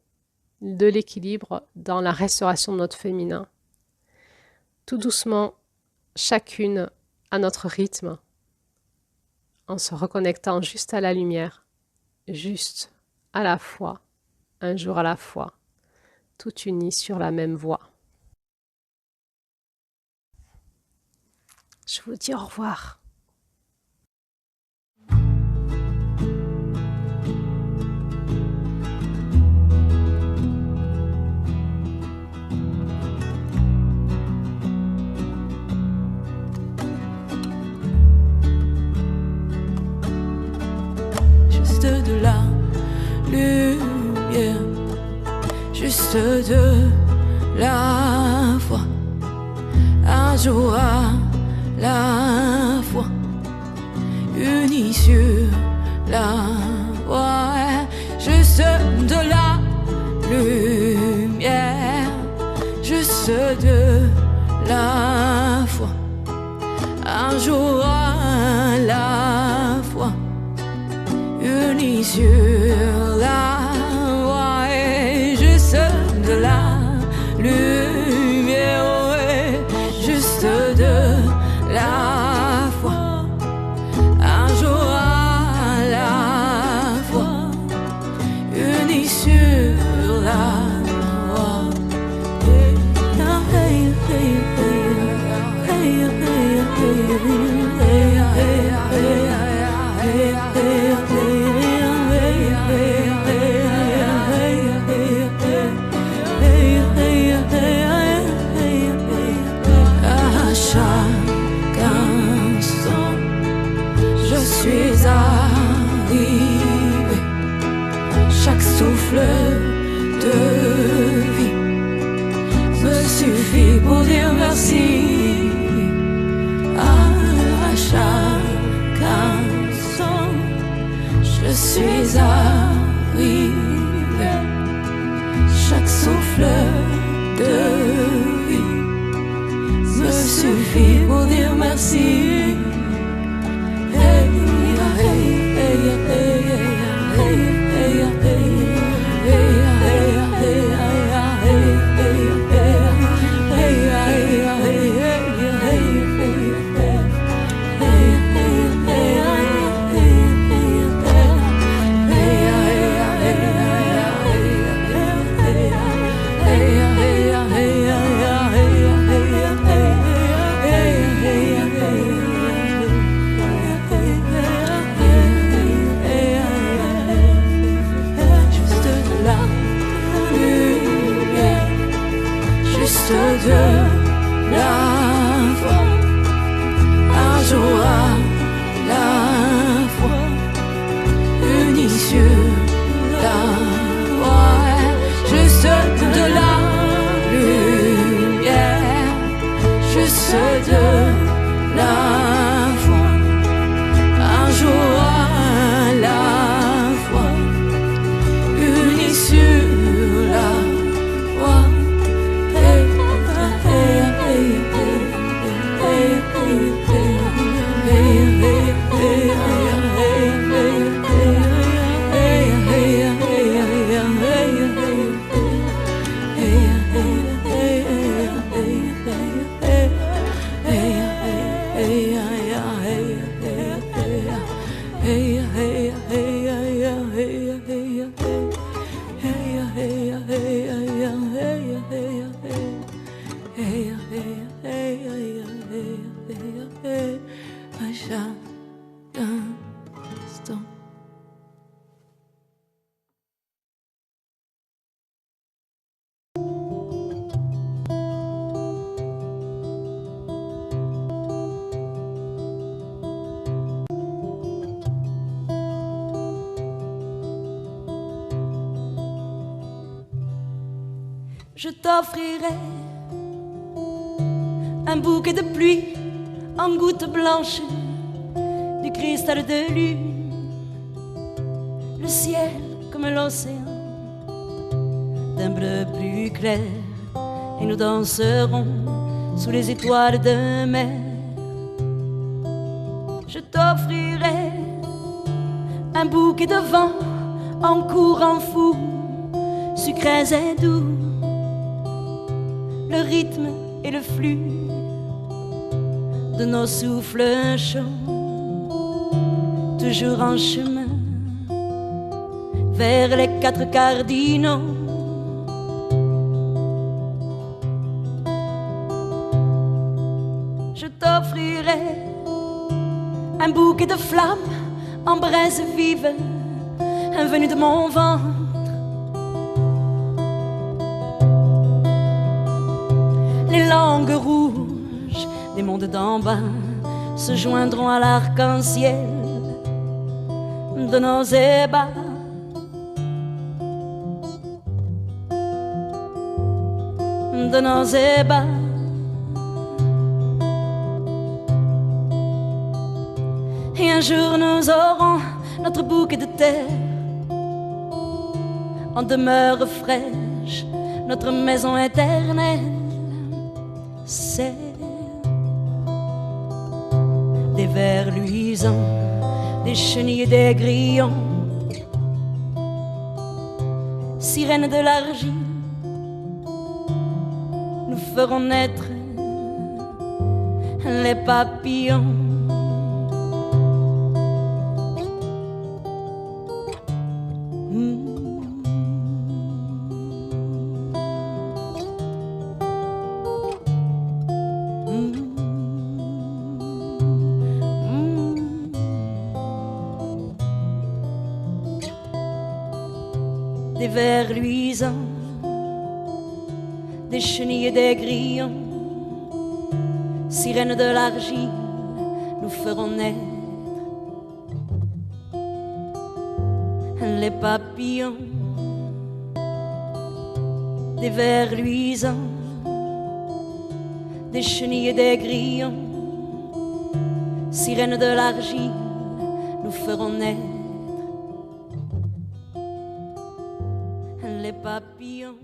de l'équilibre dans la restauration de notre féminin. Tout doucement, chacune à notre rythme, en se reconnectant juste à la lumière, juste à la fois, un jour à la fois, tout unis sur la même voie. Je vous dis au revoir. Juste de la lumière, juste de la foi, un jour à la fois, unis sur la voie, juste de la lumière, juste de la foi, un jour à la fois, unis sur la voie, juste de la lumière, ouais, juste de la foi, un jour à la fois, unis sur la voie. Hey, hey, hey, hey, hey, hey, hey, hey, hey, hey, hey, hey, hey, hey, arriver. Chaque souffle de vie me suffit pour dire merci à chaque instant. Je suis arrivé. Chaque souffle de vie me suffit pour dire merci. Hey, hey, hey, hey, hey, hey, hey, de la foi, un jour à la fois, unis sur la voie, juste de la lumière, juste de la foi, un jour à la fois, unis sur la voie. Je t'offrirai un bouquet de pluie en gouttes blanches, du cristal de lune, le ciel comme l'océan, d'un bleu plus clair, et nous danserons sous les étoiles de mer. Je t'offrirai un bouquet de vent en courant fou, sucrés et doux, le rythme et le flux de nos souffles chauds, toujours en chemin vers les quatre cardinaux. Je t'offrirai un bouquet de flammes en braise vive, venu de mon ventre. Les langues rouges des mondes d'en bas se joindront à l'arc-en-ciel de nos ébats. De nos ébats. Et un jour nous aurons notre bouquet de terre en demeure fraîche, notre maison éternelle. C'est des vers luisants, des chenilles et des grillons, sirènes de l'argile, nous ferons naître les papillons. Des vers luisants, des chenilles et des grillons, sirènes de l'argile, nous ferons naître les papillons, des vers luisants, des chenilles et des grillons, sirènes de l'argile, nous ferons naître les papillons.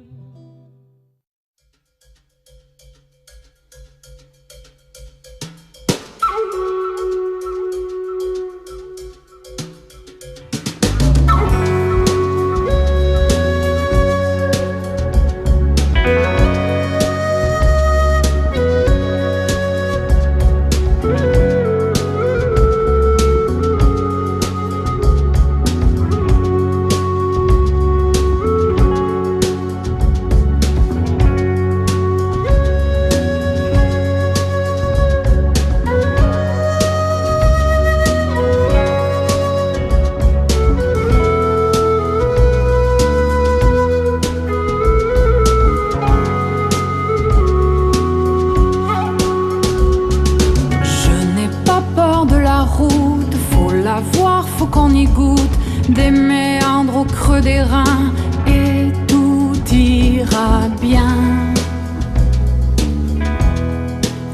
Faut qu'on y goûte des méandres au creux des reins et tout ira bien.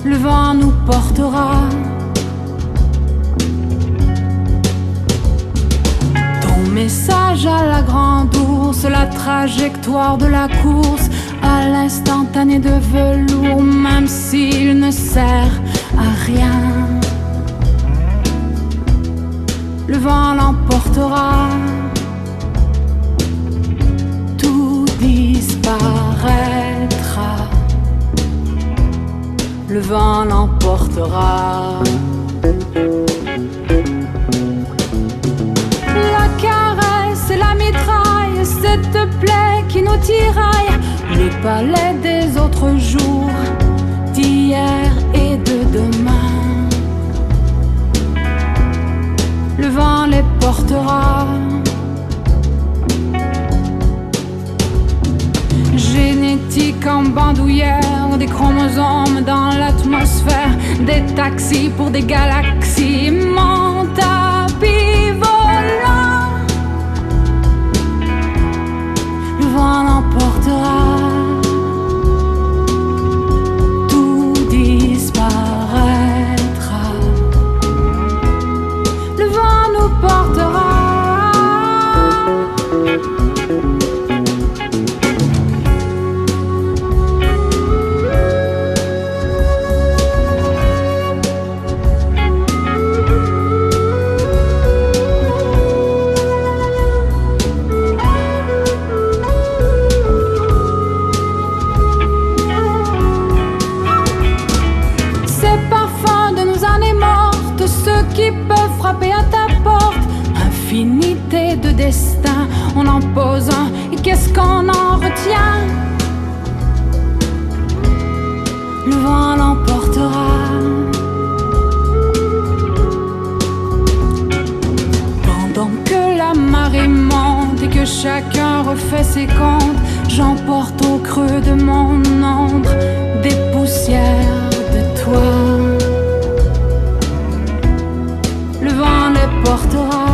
Le vent nous portera. Ton message à la grande ours, la trajectoire de la course, à l'instantané de velours, même s'il ne sert à rien. Le vent l'emportera, tout disparaîtra. Le vent l'emportera. La caresse et la mitraille, cette plaie qui nous tiraille, le palais des autres jours, d'hier et de demain. Le vent les portera. Génétique en bandoulière, des chromosomes dans l'atmosphère, des taxis pour des galaxies, mon tapis volant. Le vent l'emportera. Tout disparaîtra. Le vent nous portera. Infinité de destin, on en pose un, et qu'est-ce qu'on en retient? Le vent l'emportera. Pendant que la marée monte et que chacun refait ses comptes, j'emporte au creux de mon ombre des poussières de toi. Le vent les portera.